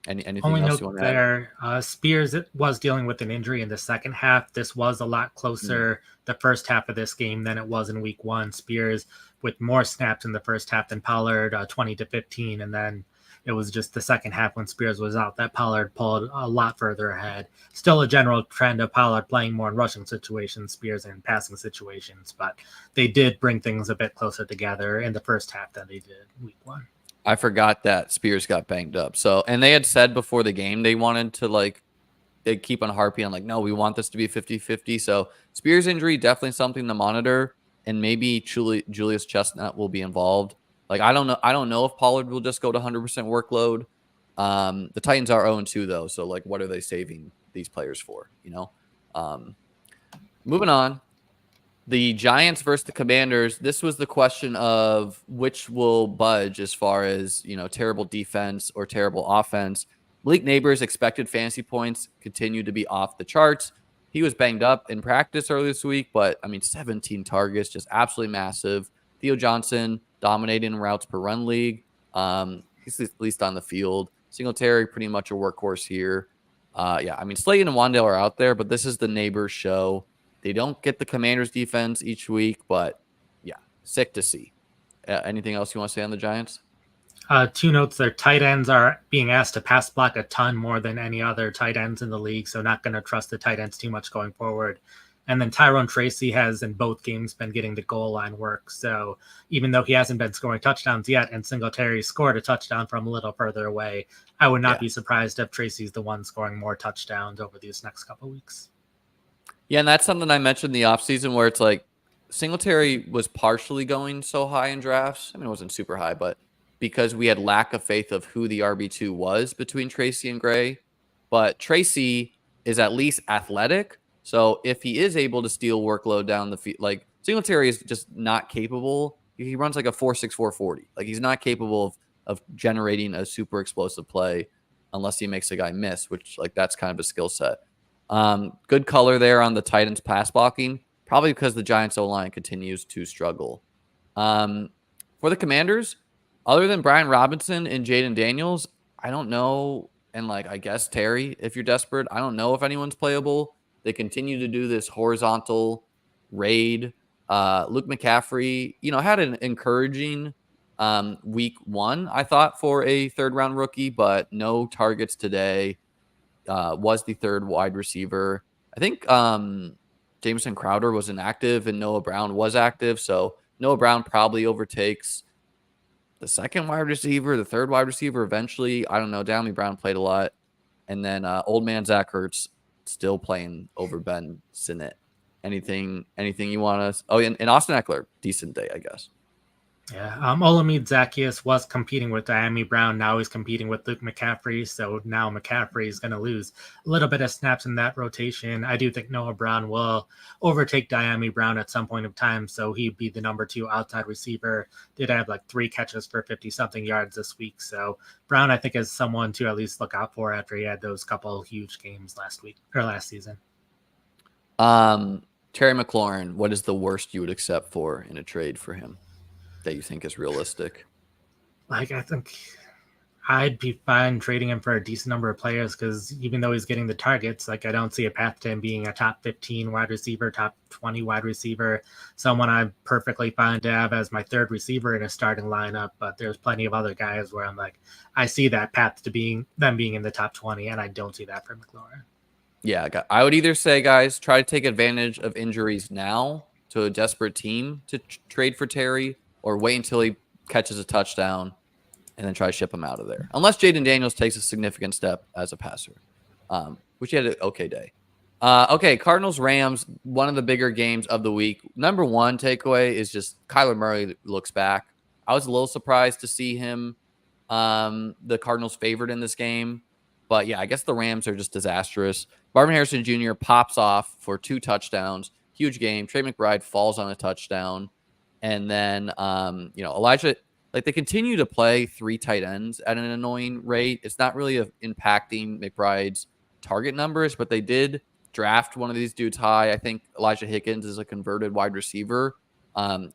S1: Anything
S2: Only
S1: else
S2: note
S1: you want to
S2: there, Spears was dealing with an injury in the second half. This was a lot closer the first half of this game than it was in week 1. Spears with more snaps in the first half than Pollard, 20 to 15. And then it was just the second half when Spears was out that Pollard pulled a lot further ahead. Still a general trend of Pollard playing more in rushing situations, Spears in passing situations. But they did bring things a bit closer together in the first half than they did week 1.
S1: I forgot that Spears got banged up. So, and they had said before the game they wanted to they keep on harping on no, we want this to be 50-50. So Spears injury, definitely something to monitor. And maybe Julius Chestnut will be involved. I don't know. I don't know if Pollard will just go to 100% workload. The Titans are 0-2 though. So what are they saving these players for? Moving on. The Giants versus the Commanders. This was the question of which will budge as far as, terrible defense or terrible offense. Malik Neighbors' expected fantasy points continue to be off the charts. He was banged up in practice earlier this week, but 17 targets, just absolutely massive. Theo Johnson dominating routes per run league. He's at least on the field. Singletary, pretty much a workhorse here. Slayton and Wandale are out there, but this is the Neighbors show. They don't get the Commanders defense each week, but yeah, sick to see. Anything else you want to say on the Giants?
S2: 2 notes there. Tight ends are being asked to pass block a ton more than any other tight ends in the league, so not going to trust the tight ends too much going forward. And then Tyrone Tracy has in both games been getting the goal line work. So even though he hasn't been scoring touchdowns yet, and Singletary scored a touchdown from a little further away, I would not be surprised if Tracy's the one scoring more touchdowns over these next couple of weeks.
S1: Yeah, and that's something I mentioned in the offseason where it's Singletary was partially going so high in drafts. It wasn't super high, but because we had lack of faith of who the RB2 was between Tracy and Gray. But Tracy is at least athletic. So if he is able to steal workload down the field, Singletary is just not capable. He runs a 4.6, 4.40. He's not capable of generating a super explosive play unless he makes a guy miss, which that's kind of a skill set. Good color there on the Titans pass blocking, probably because the Giants O-line continues to struggle. For the Commanders, other than Brian Robinson and Jaden Daniels, I don't know. And I guess Terry, if you're desperate, I don't know if anyone's playable. They continue to do this horizontal raid. Luke McCaffrey, had an encouraging week 1, I thought, for a 3rd-round rookie, but no targets today. Was the 3rd wide receiver. I think Jameson Crowder was inactive and Noah Brown was active. So Noah Brown probably overtakes the 2nd wide receiver, the 3rd wide receiver eventually. I don't know. Downey Brown played a lot. And then old man Zach Ertz still playing over Ben Sinnott. Anything you want to... Oh, and Austin Eckler, decent day, I guess.
S2: Yeah, Olamide Zaccheaus was competing with Diami Brown. Now he's competing with Luke McCaffrey. So now McCaffrey is going to lose a little bit of snaps in that rotation. I do think Noah Brown will overtake Diami Brown at some point of time. So he'd be the number 2 outside receiver. Did have 3 catches for 50-something yards this week. So Brown, I think, is someone to at least look out for after he had those couple huge games last season.
S1: Terry McLaurin, what is the worst you would accept for in a trade for him that you think is realistic?
S2: I think I'd be fine trading him for a decent number of players because even though he's getting the targets, I don't see a path to him being a top 15 wide receiver, top 20 wide receiver, someone I'm perfectly fine to have as my 3rd receiver in a starting lineup. But there's plenty of other guys where I'm I see that path to them being in the top 20, and I don't see that for McLaurin.
S1: Yeah, I would either say, guys, try to take advantage of injuries now to a desperate team to trade for Terry, or wait until he catches a touchdown and then try to ship him out of there. Unless Jaden Daniels takes a significant step as a passer, which he had an okay day. Okay, Cardinals-Rams, one of the bigger games of the week. Number 1 takeaway is just Kyler Murray looks back. I was a little surprised to see him, the Cardinals favored in this game. But yeah, I guess the Rams are just disastrous. Marvin Harrison Jr. pops off for 2 touchdowns. Huge game. Trey McBride falls on a touchdown. And then, Elijah, they continue to play 3 tight ends at an annoying rate. It's not really impacting McBride's target numbers, but they did draft one of these dudes high. I think Elijah Higgins is a converted wide receiver.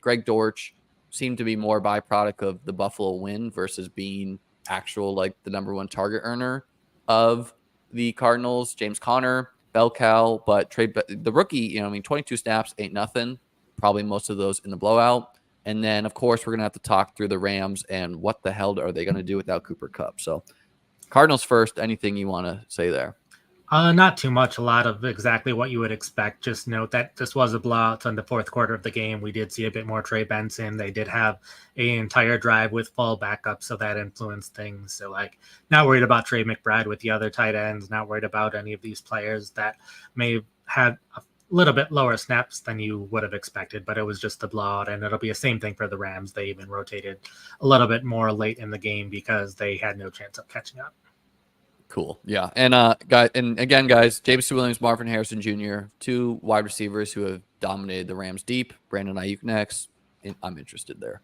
S1: Greg Dortch seemed to be more byproduct of the Buffalo win versus being actual, the number 1 target earner of the Cardinals. James Conner, bell cow, but the rookie, 22 snaps ain't nothing. Probably most of those in the blowout. And then, of course, we're going to have to talk through the Rams and what the hell are they going to do without Cooper Kupp. So Cardinals first, anything you want to say there?
S2: Not too much. A lot of exactly what you would expect. Just note that this was a blowout in the fourth quarter of the game. We did see a bit more Trey Benson. They did have an entire drive with full backup, so that influenced things. So, like, not worried about Trey McBride with the other tight ends. Not worried about any of these players that may have had a little bit lower snaps than you would have expected. But it was just a blowout, and it'll be the same thing for the Rams. They even rotated a little bit more late in the game because they had no chance of catching up.
S1: Cool. Yeah. And guys, Jameson Williams, Marvin Harrison Jr., two wide receivers who have dominated the Rams deep. Brandon Ayuk next. I'm interested there.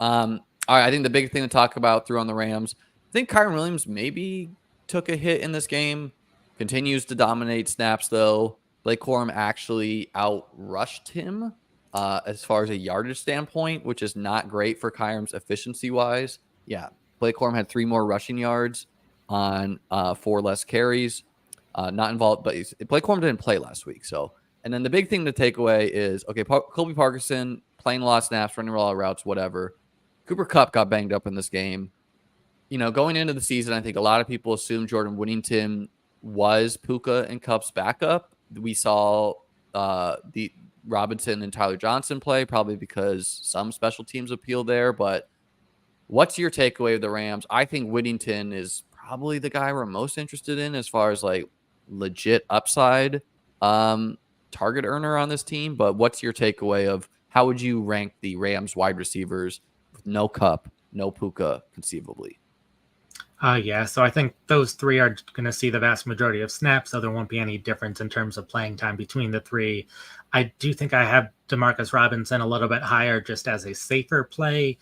S1: All right. I think the big thing to talk about through on the Rams, I think Kyren Williams maybe took a hit in this game. Continues to dominate snaps though. Blake Corum actually outrushed him as far as a yardage standpoint, which is not great for Kyren's efficiency wise. Yeah. Blake Corum had 3 more rushing yards on 4 less carries, not involved, but Blake Corum didn't play last week. So, and then the big thing to take away is, okay, Colby Parkinson playing a lot of snaps, running a lot of routes, whatever. Cooper Kupp got banged up in this game. You know, going into the season, I think a lot of people assumed Jordan Whittington was Puka and Kupp's backup. We saw the Robinson and Tyler Johnson play, probably because some special teams appeal there. But what's your takeaway of the Rams? I think Whittington is probably the guy we're most interested in as far as like legit upside target earner on this team. But what's your takeaway of how would you rank the Rams wide receivers with no Kupp, no Puka conceivably?
S2: Yeah, so I think those 3 are going to see the vast majority of snaps, so there won't be any difference in terms of playing time between the 3. I do think I have Demarcus Robinson a little bit higher just as a safer play,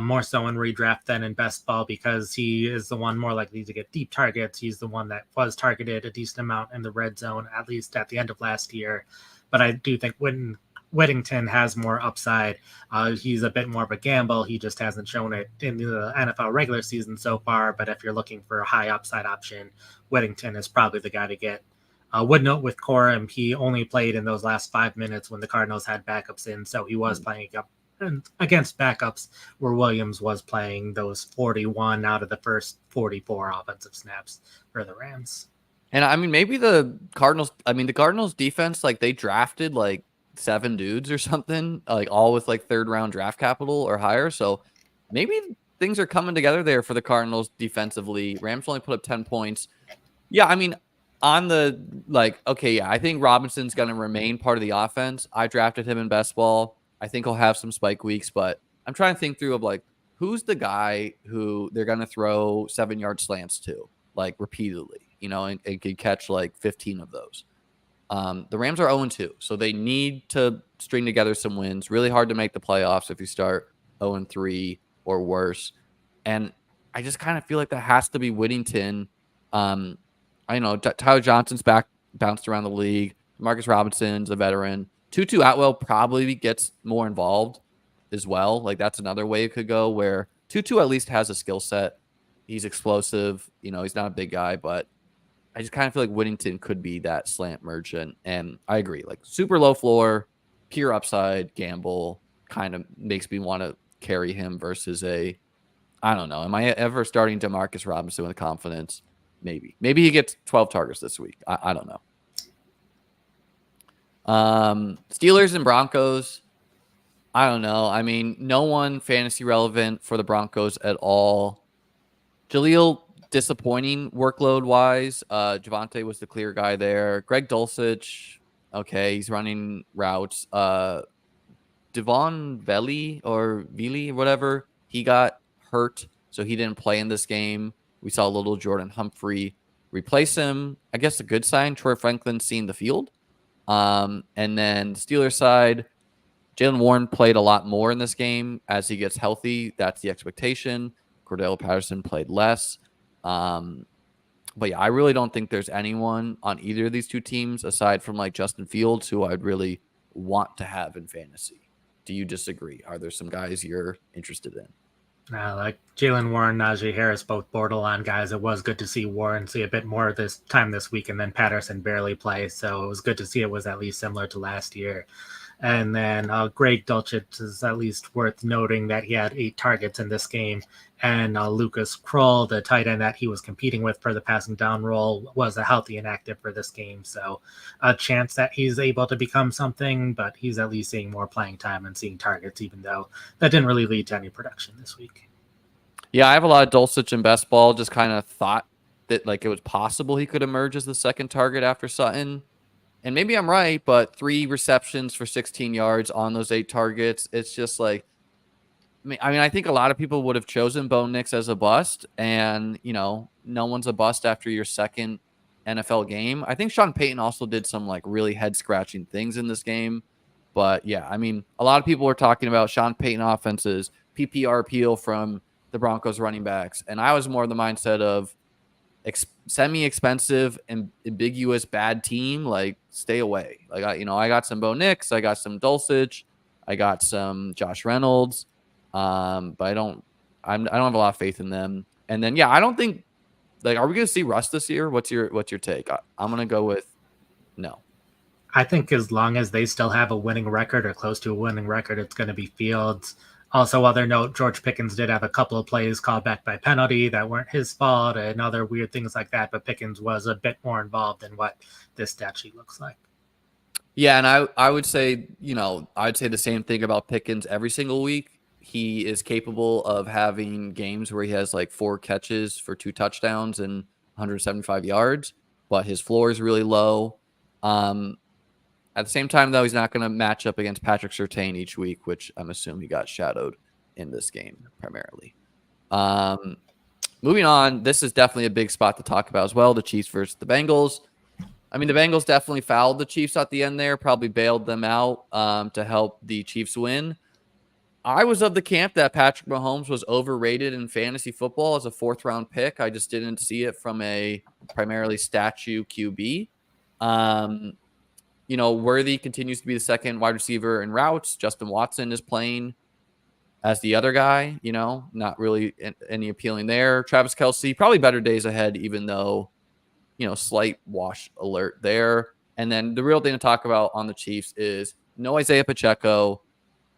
S2: more so in redraft than in best ball because he is the one more likely to get deep targets. He's the one that was targeted a decent amount in the red zone, at least at the end of last year. But I do think Whittington has more upside. He's a bit more of a gamble. He just hasn't shown it in the NFL regular season so far. But if you're looking for a high upside option, Whittington is probably the guy to get. Would note with Corum, he only played in those last 5 minutes when the Cardinals had backups in. So he was playing against backups where Williams was playing those 41 out of the first 44 offensive snaps for the Rams.
S1: And I mean, maybe the Cardinals defense, like they drafted like 7 dudes or something, like all with like 3rd round draft capital or higher. So maybe things are coming together there for the Cardinals defensively. Rams only put up 10 points. Yeah, I mean, on the okay, yeah, I think Robinson's going to remain part of the offense. I drafted him in best ball. I think he'll have some spike weeks, but I'm trying to think through of like who's the guy who they're going to throw 7-yard slants to like repeatedly, you know, and could catch like 15 of those. The Rams are 0-2, so they need to string together some wins. Really hard to make the playoffs if you start 0-3 or worse. And I just kind of feel like that has to be Whittington. I know Tyler Johnson's bounced around the league. Marcus Robinson's a veteran. Tutu Atwell probably gets more involved as well. Like that's another way it could go where Tutu at least has a skill set. He's explosive. You know, he's not a big guy, but I just kind of feel like Whittington could be that slant merchant. And I agree, like super low floor, pure upside gamble kind of makes me want to carry him versus I don't know. Am I ever starting Demarcus Robinson with confidence? Maybe he gets 12 targets this week. I don't know. Steelers and Broncos. I don't know. I mean, no one fantasy relevant for the Broncos at all. Jaleel, disappointing workload wise. Javonte was the clear guy there. Greg Dulcich, okay, he's running routes. Devon Veli or whatever, he got hurt, so he didn't play in this game. We saw little Jordan Humphrey replace him. I guess a good sign. Troy Franklin seeing the field. And then Steelers side, Jalen Warren played a lot more in this game as he gets healthy. That's the expectation. Cordell Patterson played less. But yeah, I really don't think there's anyone on either of these two teams aside from like Justin Fields who I'd really want to have in fantasy. Do you disagree? Are there some guys you're interested in?
S2: Like Jalen Warren, Najee Harris, both borderline guys. It was good to see Warren see a bit more this week, and then Patterson barely play. So it was good to see it was at least similar to last year. And then Greg Dulcich is at least worth noting that he had 8 targets in this game. And Lucas Kroll, the tight end that he was competing with for the passing down role, was a healthy and active for this game. So a chance that he's able to become something, but he's at least seeing more playing time and seeing targets, even though that didn't really lead to any production this week.
S1: Yeah, I have a lot of Dulcich and best ball. Just kind of thought that like it was possible he could emerge as the second target after Sutton. And maybe I'm right, but 3 receptions for 16 yards on those 8 targets. It's just like, I think a lot of people would have chosen Bo Nix as a bust, and no one's a bust after your second NFL game. I think Sean Payton also did some like really head scratching things in this game, but yeah, a lot of people were talking about Sean Payton offenses, PPR appeal from the Broncos running backs, and I was more of the mindset of semi-expensive and ambiguous bad team, like stay away. Like I got some Bo Nix, I got some Dulcich, I got some Josh Reynolds. But I don't have a lot of faith in them. And then, I don't think are we going to see Russ this year? What's your take? I'm going to go with no.
S2: I think as long as they still have a winning record or close to a winning record, it's going to be Fields. Also, other note, George Pickens did have a couple of plays called back by penalty that weren't his fault and other weird things like that. But Pickens was a bit more involved than what this stat sheet looks like.
S1: Yeah, and I would say, I'd say the same thing about Pickens every single week. He is capable of having games where he has like 4 catches for 2 touchdowns and 175 yards, but his floor is really low. At the same time, though, he's not going to match up against Patrick Surtain each week, which I'm assuming he got shadowed in this game primarily. Moving on, this is definitely a big spot to talk about as well, the Chiefs versus the Bengals. The Bengals definitely fouled the Chiefs at the end there, probably bailed them out to help the Chiefs win. I was of the camp that Patrick Mahomes was overrated in fantasy football as a 4th-round pick. I just didn't see it from a primarily statue QB. Worthy continues to be the second wide receiver in routes. Justin Watson is playing as the other guy, not really any appealing there. Travis Kelce, probably better days ahead, even though, slight wash alert there. And then the real thing to talk about on the Chiefs is no Isaiah Pacheco,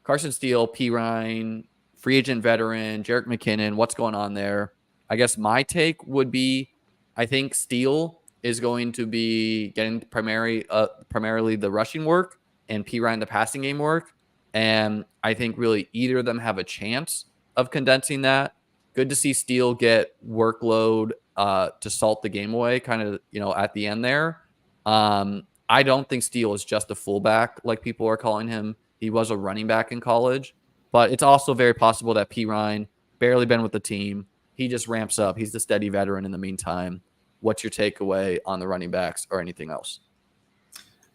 S1: Carson Steele, P. Ryan, free agent veteran, Jerick McKinnon. What's going on there? I guess my take would be I think Steele is going to be getting primarily the rushing work and P. Ryan the passing game work. And I think really either of them have a chance of condensing that. Good to see Steele get workload to salt the game away kind of, at the end there. I don't think Steele is just a fullback like people are calling him. He was a running back in college, but it's also very possible that P. Ryan barely been with the team. He just ramps up. He's the steady veteran in the meantime. What's your takeaway on the running backs or anything else?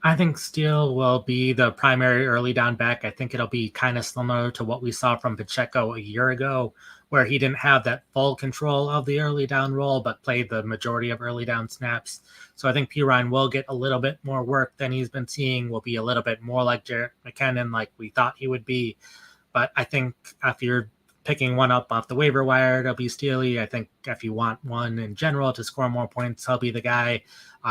S2: I think Steele will be the primary early down back. I think it'll be kind of similar to what we saw from Pacheco a year ago, where he didn't have that full control of the early down role, but played the majority of early down snaps. So I think P. Ryan will get a little bit more work than he's been seeing, will be a little bit more like Jerick McKinnon, like we thought he would be. But I think if you're picking one up off the waiver wire, it'll be Steely. I think if you want one in general to score more points, he'll be the guy.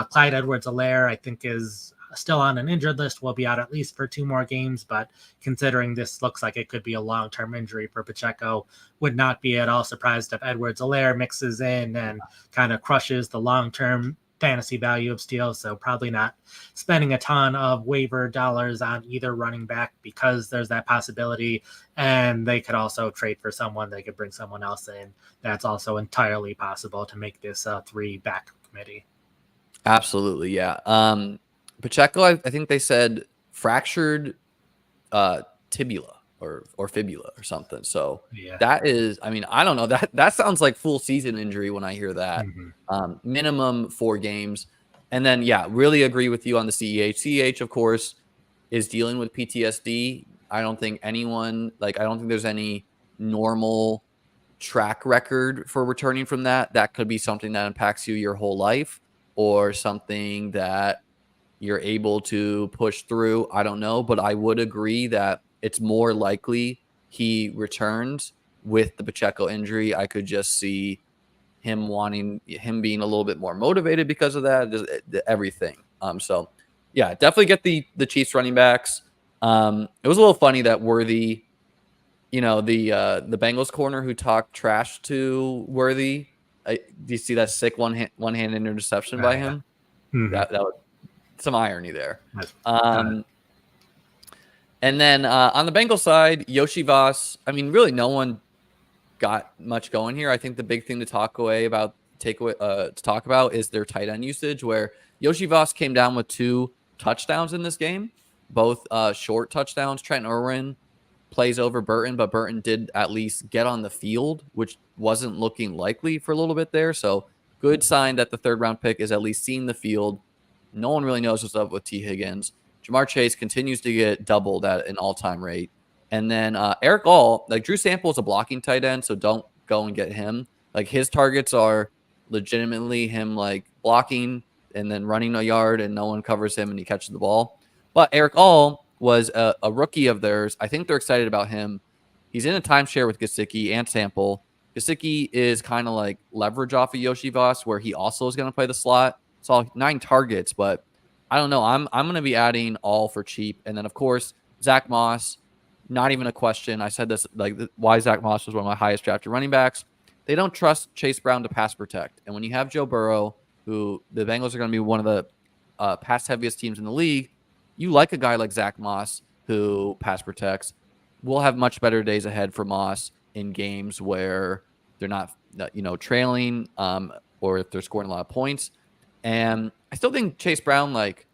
S2: Clyde Edwards-Helaire, I think, is still on an injured list, will be out at least for 2 more games, but considering this looks like it could be a long-term injury for Pacheco, would not be at all surprised if Edwards-Helaire mixes in and kind of crushes the long-term fantasy value of Steele. So probably not spending a ton of waiver dollars on either running back because there's that possibility, and they could also trade for someone. They could bring someone else in. That's also entirely possible to make this a 3-back committee.
S1: Absolutely, yeah. Pacheco, I think they said fractured tibula or fibula or something. So
S2: yeah.
S1: That is, I don't know. That sounds like full season injury when I hear that.
S2: Mm-hmm.
S1: Minimum 4 games. And then, really agree with you on the CEH. CEH, of course, is dealing with PTSD. I don't think there's any normal track record for returning from that. That could be something that impacts you your whole life or something that you're able to push through. I don't know, but I would agree that it's more likely he returns with the Pacheco injury. I could just see him being a little bit more motivated because of that, just everything. So definitely get the Chiefs running backs. It was a little funny that Worthy, the Bengals corner who talked trash to Worthy. Do you see that sick one-hand interception by him?
S2: Mm-hmm.
S1: That was some irony there.
S2: That's,
S1: and then on the Bengals side, Yoshi Voss. I mean, really, no one got much going here. I think the big thing to talk about is their tight end usage, where Yoshi Voss came down with 2 touchdowns in this game, both short touchdowns. Trent Irwin plays over Burton, but Burton did at least get on the field, which wasn't looking likely for a little bit there. So good sign that the 3rd round pick is at least seeing the field. No one really knows what's up with T. Higgins. Jamar Chase continues to get doubled at an all-time rate. And then Eric All, like Drew Sample is a blocking tight end, so don't go and get him. Like his targets are legitimately him like blocking and then running a yard and no one covers him and he catches the ball. But Eric All was a rookie of theirs. I think they're excited about him. He's in a timeshare with Gesicki and Sample. Gesicki is kind of like leverage off of Yoshi Voss, where he also is going to play the slot. Saw 9 targets, but I don't know. I'm going to be adding All for cheap. And then, of course, Zach Moss, not even a question. I said this, like, why Zach Moss was one of my highest drafted running backs. They don't trust Chase Brown to pass protect. And when you have Joe Burrow, who the Bengals are going to be one of the pass heaviest teams in the league, you like a guy like Zach Moss who pass protects. We'll have much better days ahead for Moss in games where they're not, trailing or if they're scoring a lot of points. And I still think Chase Brown, like,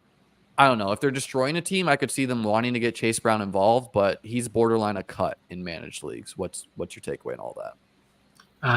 S1: I don't know. If they're destroying a team, I could see them wanting to get Chase Brown involved, but he's borderline a cut in managed leagues. What's your takeaway on all that?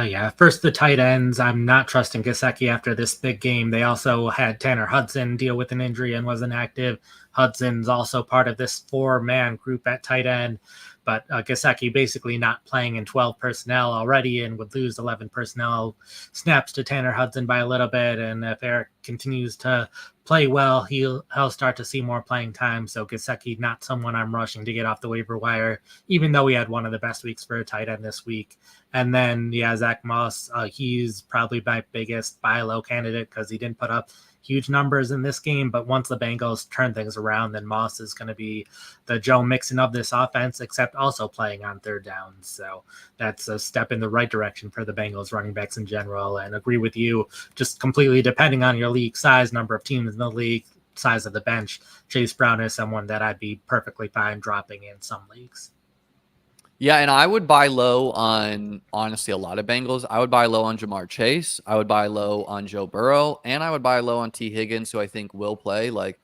S2: Yeah. First, the tight ends. I'm not trusting Gesicki after this big game. They also had Tanner Hudson deal with an injury and wasn't active. Hudson's also part of this 4-man group at tight end. But Gesicki basically not playing in 12 personnel already and would lose 11 personnel snaps to Tanner Hudson by a little bit. And if Eric continues to play well, he'll start to see more playing time. So Gesicki, not someone I'm rushing to get off the waiver wire, even though he had one of the best weeks for a tight end this week. And then, Zach Moss, he's probably my biggest buy low candidate because he didn't put up huge numbers in this game, but once the Bengals turn things around, then Moss is going to be the Joe Mixon of this offense, except also playing on 3rd downs. So that's a step in the right direction for the Bengals running backs in general. And agree with you, just completely depending on your league size, number of teams in the league, size of the bench, Chase Brown is someone that I'd be perfectly fine dropping in some leagues.
S1: Yeah, and I would buy low on, honestly, a lot of Bengals. I would buy low on Jamar Chase. I would buy low on Joe Burrow. And I would buy low on T. Higgins, who I think will play. Like,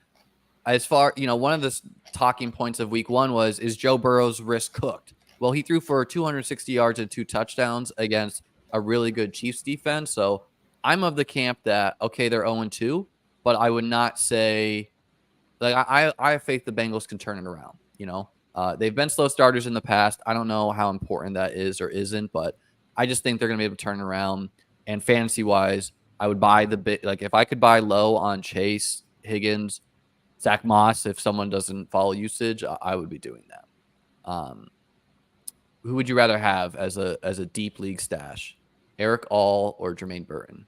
S1: as far, one of the talking points of week 1 was, is Joe Burrow's risk cooked? Well, he threw for 260 yards and 2 touchdowns against a really good Chiefs defense. So I'm of the camp that, okay, they're 0-2, but I would not say, like, I have faith the Bengals can turn it around, They've been slow starters in the past. I don't know how important that is or isn't, but I just think they're going to be able to turn around. And fantasy-wise, I would buy if I could buy low on Chase, Higgins, Zach Moss, if someone doesn't follow usage, I would be doing that. Who would you rather have as a deep league stash, Eric All or Jermaine Burton?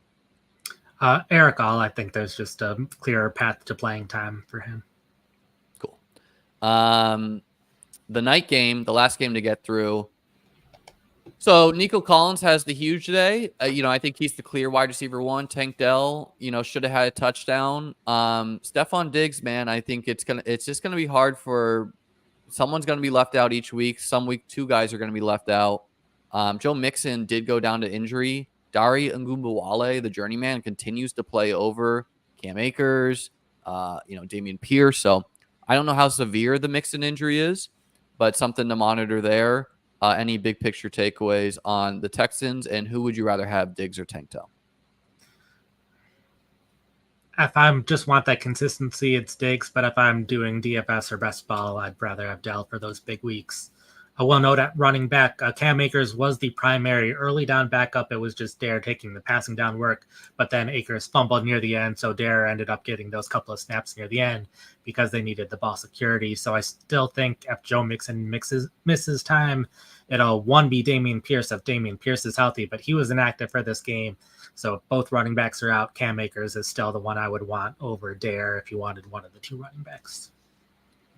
S2: Eric All. I think there's just a clearer path to playing time for him.
S1: Cool. The night game, the last game to get through. So Nico Collins has the huge day. I think he's the clear wide receiver 1. Tank Dell, should have had a touchdown. Stephon Diggs, man, I think it's just gonna be hard for someone's gonna be left out each week. Some week 2 guys are gonna be left out. Joe Mixon did go down to injury. Dari Ngumbawale, the journeyman, continues to play over Cam Akers, Damian Pierce. So I don't know how severe the Mixon injury is, but something to monitor there. Any big picture takeaways on the Texans, and who would you rather have, Diggs or Tank Dell?
S2: If I just want that consistency, it's Diggs. But if I'm doing DFS or best ball, I'd rather have Dell for those big weeks. I will note at running back, Cam Akers was the primary early down backup. It was just Dare taking the passing down work, but then Akers fumbled near the end, so Dare ended up getting those couple of snaps near the end because they needed the ball security. So I still think if Joe Mixon misses time, it'll be Damian Pierce if Damian Pierce is healthy, but he was inactive for this game. So if both running backs are out, Cam Akers is still the one I would want over Dare if you wanted one of the 2 running backs.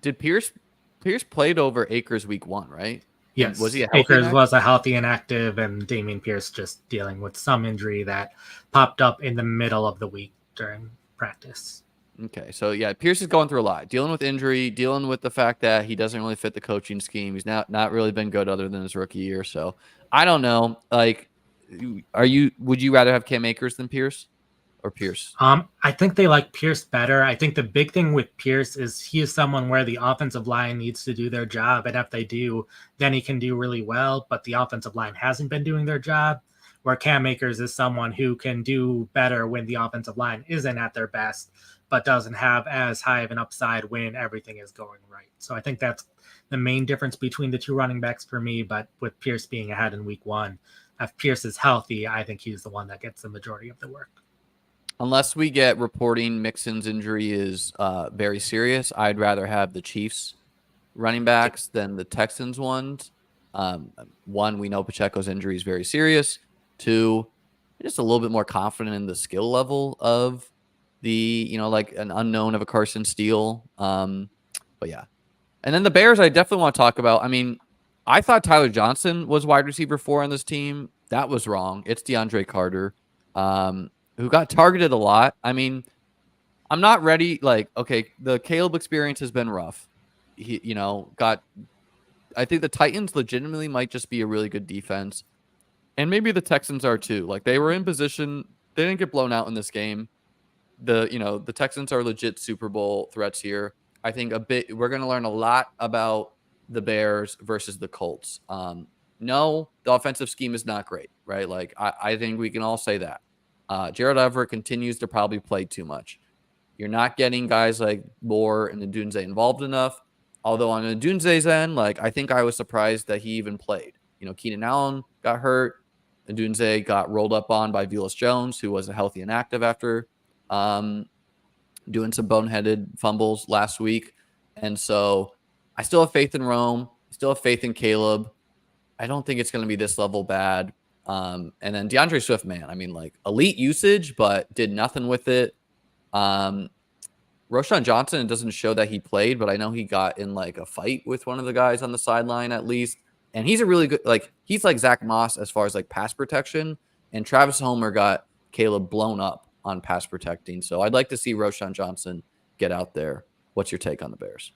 S1: Did Pierce Pierce played over Akers week 1, right? And was
S2: Yes,
S1: he a healthy
S2: Akers
S1: and
S2: was a healthy and active, and Damian Pierce just dealing with some injury that popped up in the middle of the week during practice.
S1: Okay, so yeah, Pierce is going through a lot, dealing with injury, dealing with the fact that he doesn't really fit the coaching scheme. He's not really been good other than his rookie year. So I don't know. Like, would you rather have Cam Akers than Pierce or Pierce?
S2: I think they like Pierce better. I think the big thing with Pierce is he is someone where the offensive line needs to do their job, and if they do, then he can do really well. But the offensive line hasn't been doing their job. Where Cam Akers is someone who can do better when the offensive line isn't at their best, but doesn't have as high of an upside when everything is going right. So I think that's the main difference between the two running backs for me. But with Pierce being ahead in week 1, if Pierce is healthy, I think he's the one that gets the majority of the work.
S1: Unless we get reporting Mixon's injury is very serious, I'd rather have the Chiefs running backs than the Texans ones. One, we know Pacheco's injury is very serious. 2, just a little bit more confident in the skill level of the, like an unknown of a Carson Steele. But yeah. And then the Bears, I definitely want to talk about. I mean, I thought Tyler Johnson was wide receiver 4 on this team. That was wrong. It's DeAndre Carter, who got targeted a lot. I mean, I'm not ready. Like, okay, the Caleb experience has been rough. He, I think the Titans legitimately might just be a really good defense. And maybe the Texans are too. Like, they were in position. They didn't get blown out in this game. The Texans are legit Super Bowl threats here. I think we're going to learn a lot about the Bears versus the Colts. No, the offensive scheme is not great, right? Like, I think we can all say that. Gerald Everett continues to probably play too much. You're not getting guys like Moore and Ndunze involved enough. Although on Ndunze's end, like, I think I was surprised that he even played. Keenan Allen got hurt. Ndunze got rolled up on by Velus Jones, who was healthy and active after doing some boneheaded fumbles last week. And so I still have faith in Rome. I still have faith in Caleb. I don't think it's going to be this level bad. And then DeAndre Swift, man, I mean, like, elite usage, but did nothing with it. Roschon Johnson, it doesn't show that he played, but I know he got in like a fight with one of the guys on the sideline at least. And he's a really good, he's like Zach Moss as far as like pass protection. And Travis Homer got Caleb blown up on pass protecting. So I'd like to see Roschon Johnson get out there. What's your take on the Bears?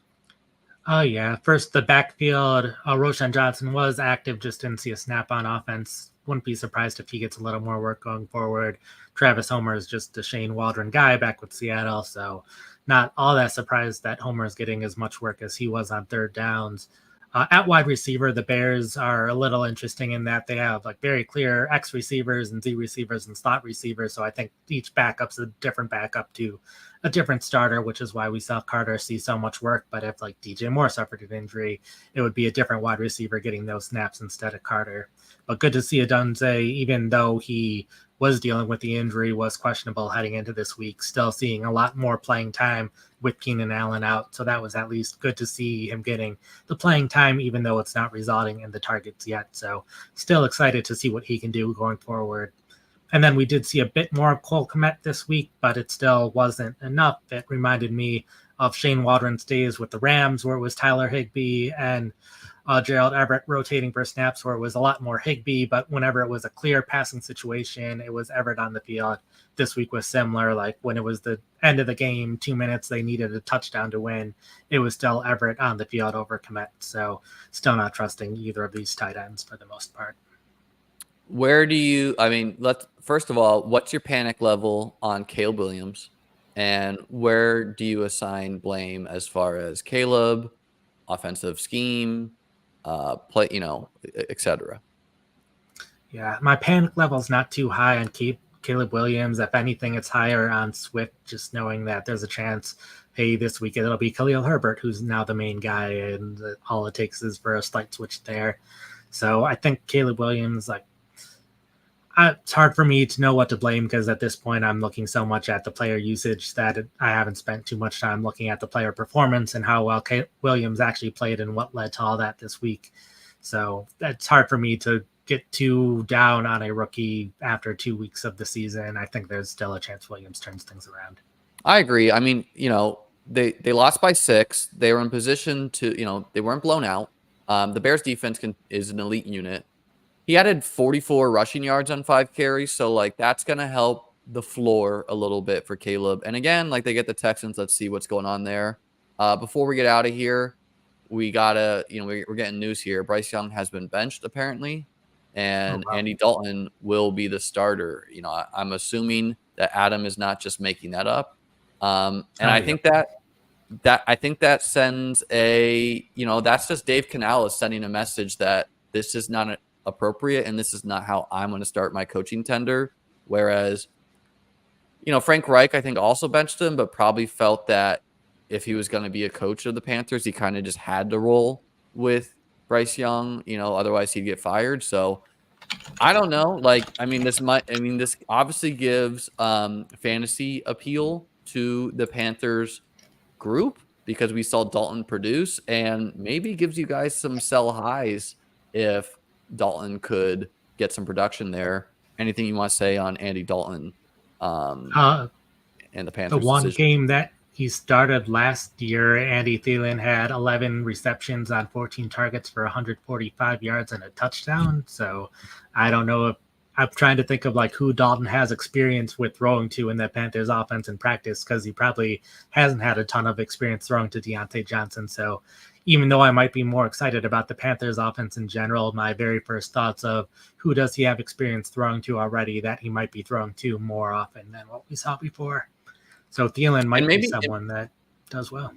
S2: Oh, yeah. First, the backfield, Roschon Johnson was active, just didn't see a snap on offense. Wouldn't be surprised if he gets a little more work going forward. Travis Homer is just a Shane Waldron guy back with Seattle, so not all that surprised that Homer is getting as much work as he was on third downs. At wide receiver, the Bears are a little interesting in that they have like very clear X receivers and Z receivers and slot receivers. So I think each backup's a different backup to a different starter, which is why we saw Carter see so much work. But if like DJ Moore suffered an injury, it would be a different wide receiver getting those snaps instead of Carter. But good to see Ndunze, even though he was dealing with the injury, was questionable heading into this week, still seeing a lot more playing time with Keenan Allen out. So that was at least good to see him getting the playing time, even though it's not resulting in the targets yet. So still excited to see what he can do going forward. And then we did see a bit more of Cole Kmet this week, but it still wasn't enough. It reminded me of Shane Waldron's days with the Rams, where it was Tyler Higbee and Gerald Everett rotating for snaps, where it was a lot more Higbee, but whenever it was a clear passing situation, it was Everett on the field. This week was similar. Like when it was the end of the game, 2 minutes, they needed a touchdown to win. It was still Everett on the field over Kmet. So still not trusting either of these tight ends for the most part.
S1: First of all, what's your panic level on Caleb Williams? And where do you assign blame as far as Caleb, offensive scheme, play, etc.?
S2: Yeah, my panic level's not too high on Caleb Williams. If anything, it's higher on Swift, just knowing that there's a chance, hey, this week it'll be Khalil Herbert, who's now the main guy, and all it takes is for a slight switch there. So I think Caleb Williams, it's hard for me to know what to blame because at this point I'm looking so much at the player usage that I haven't spent too much time looking at the player performance and how well Williams actually played and what led to all that this week. So it's hard for me to get too down on a rookie after 2 weeks of the season. I think there's still a chance Williams turns things around.
S1: I agree. I mean, they lost by 6. They were in position to, they weren't blown out. The Bears defense is an elite unit. He added 44 rushing yards on 5 carries, so like that's gonna help the floor a little bit for Caleb. And again, like they get the Texans. Let's see what's going on there. Before we get out of here, we gotta, we're getting news here. Bryce Young has been benched apparently, and Andy Dalton will be the starter. I'm assuming that Adam is not just making that up. And I think that sends that's just Dave Canales sending a message that this is not appropriate and this is not how I'm going to start my coaching tender. Whereas, Frank Reich, I think, also benched him, but probably felt that if he was going to be a coach of the Panthers, he kind of just had to roll with Bryce Young, otherwise he'd get fired. So I don't know. This obviously gives fantasy appeal to the Panthers group because we saw Dalton produce, and maybe gives you guys some sell highs if Dalton could get some production there. Anything you want to say on Andy Dalton and the Panthers?
S2: The one game that he started last year, Andy Thielen had 11 receptions on 14 targets for 145 yards and a touchdown. So I don't know if I'm trying to think of like who Dalton has experience with throwing to in the Panthers offense in practice, because he probably hasn't had a ton of experience throwing to Deontay Johnson. So even though I might be more excited about the Panthers offense in general, my very first thoughts of who does he have experience throwing to already that he might be throwing to more often than what we saw before. So Thielen might be someone that does well.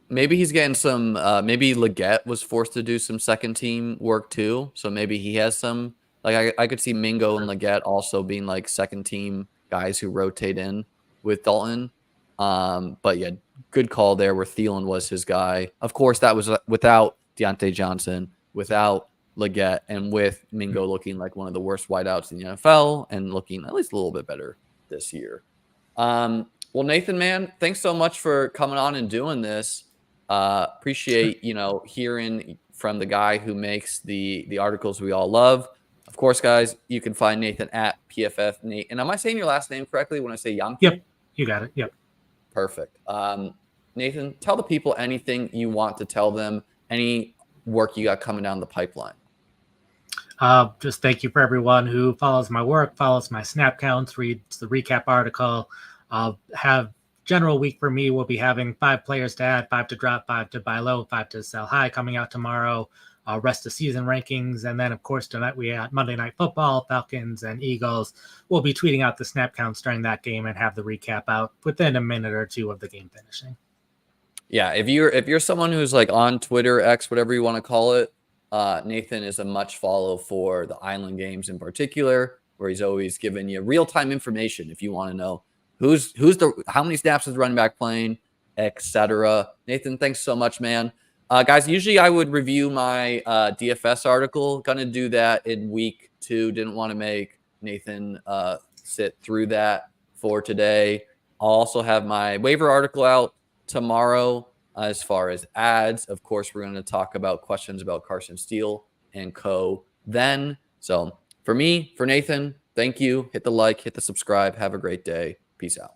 S1: Maybe he's getting some, maybe Leggett was forced to do some second team work too. So maybe he has some, like I could see Mingo and Leggett also being like second team guys who rotate in with Dalton. But yeah, good call there where Thielen was his guy. Of course, that was without Deontay Johnson, without Leggett, and with Mingo looking like one of the worst wideouts in the NFL and looking at least a little bit better this year. Well, Nathan, man, thanks so much for coming on and doing this. Appreciate, hearing from the guy who makes the articles we all love. Of course, guys, you can find Nathan at PFF Nate. And am I saying your last name correctly when I say Yankee?
S2: Yep, you got it. Yep.
S1: Perfect. Nathan, tell the people anything you want to tell them, any work you got coming down the pipeline.
S2: Just thank you for everyone who follows my work, follows my snap counts, reads the recap article. Have general week for me. We'll be having 5 players to add, 5 to drop, 5 to buy low, 5 to sell high coming out tomorrow. Rest of season rankings. And then, of course, tonight we had Monday Night Football, Falcons and Eagles. We'll be tweeting out the snap counts during that game and have the recap out within a minute or two of the game finishing.
S1: Yeah, if you're someone who's like on Twitter, X, whatever you want to call it, Nathan is a much follow for the Island games in particular, where he's always giving you real-time information if you want to know how many snaps is the running back playing, etc. Nathan, thanks so much, man. Guys, usually I would review my DFS article. Gonna do that in week 2. Didn't want to make Nathan sit through that for today. I'll also have my waiver article out tomorrow. As far as ads, of course, we're going to talk about questions about Carson Steele and co. then. So for me, for Nathan, thank you. Hit the like, hit the subscribe. Have a great day. Peace out.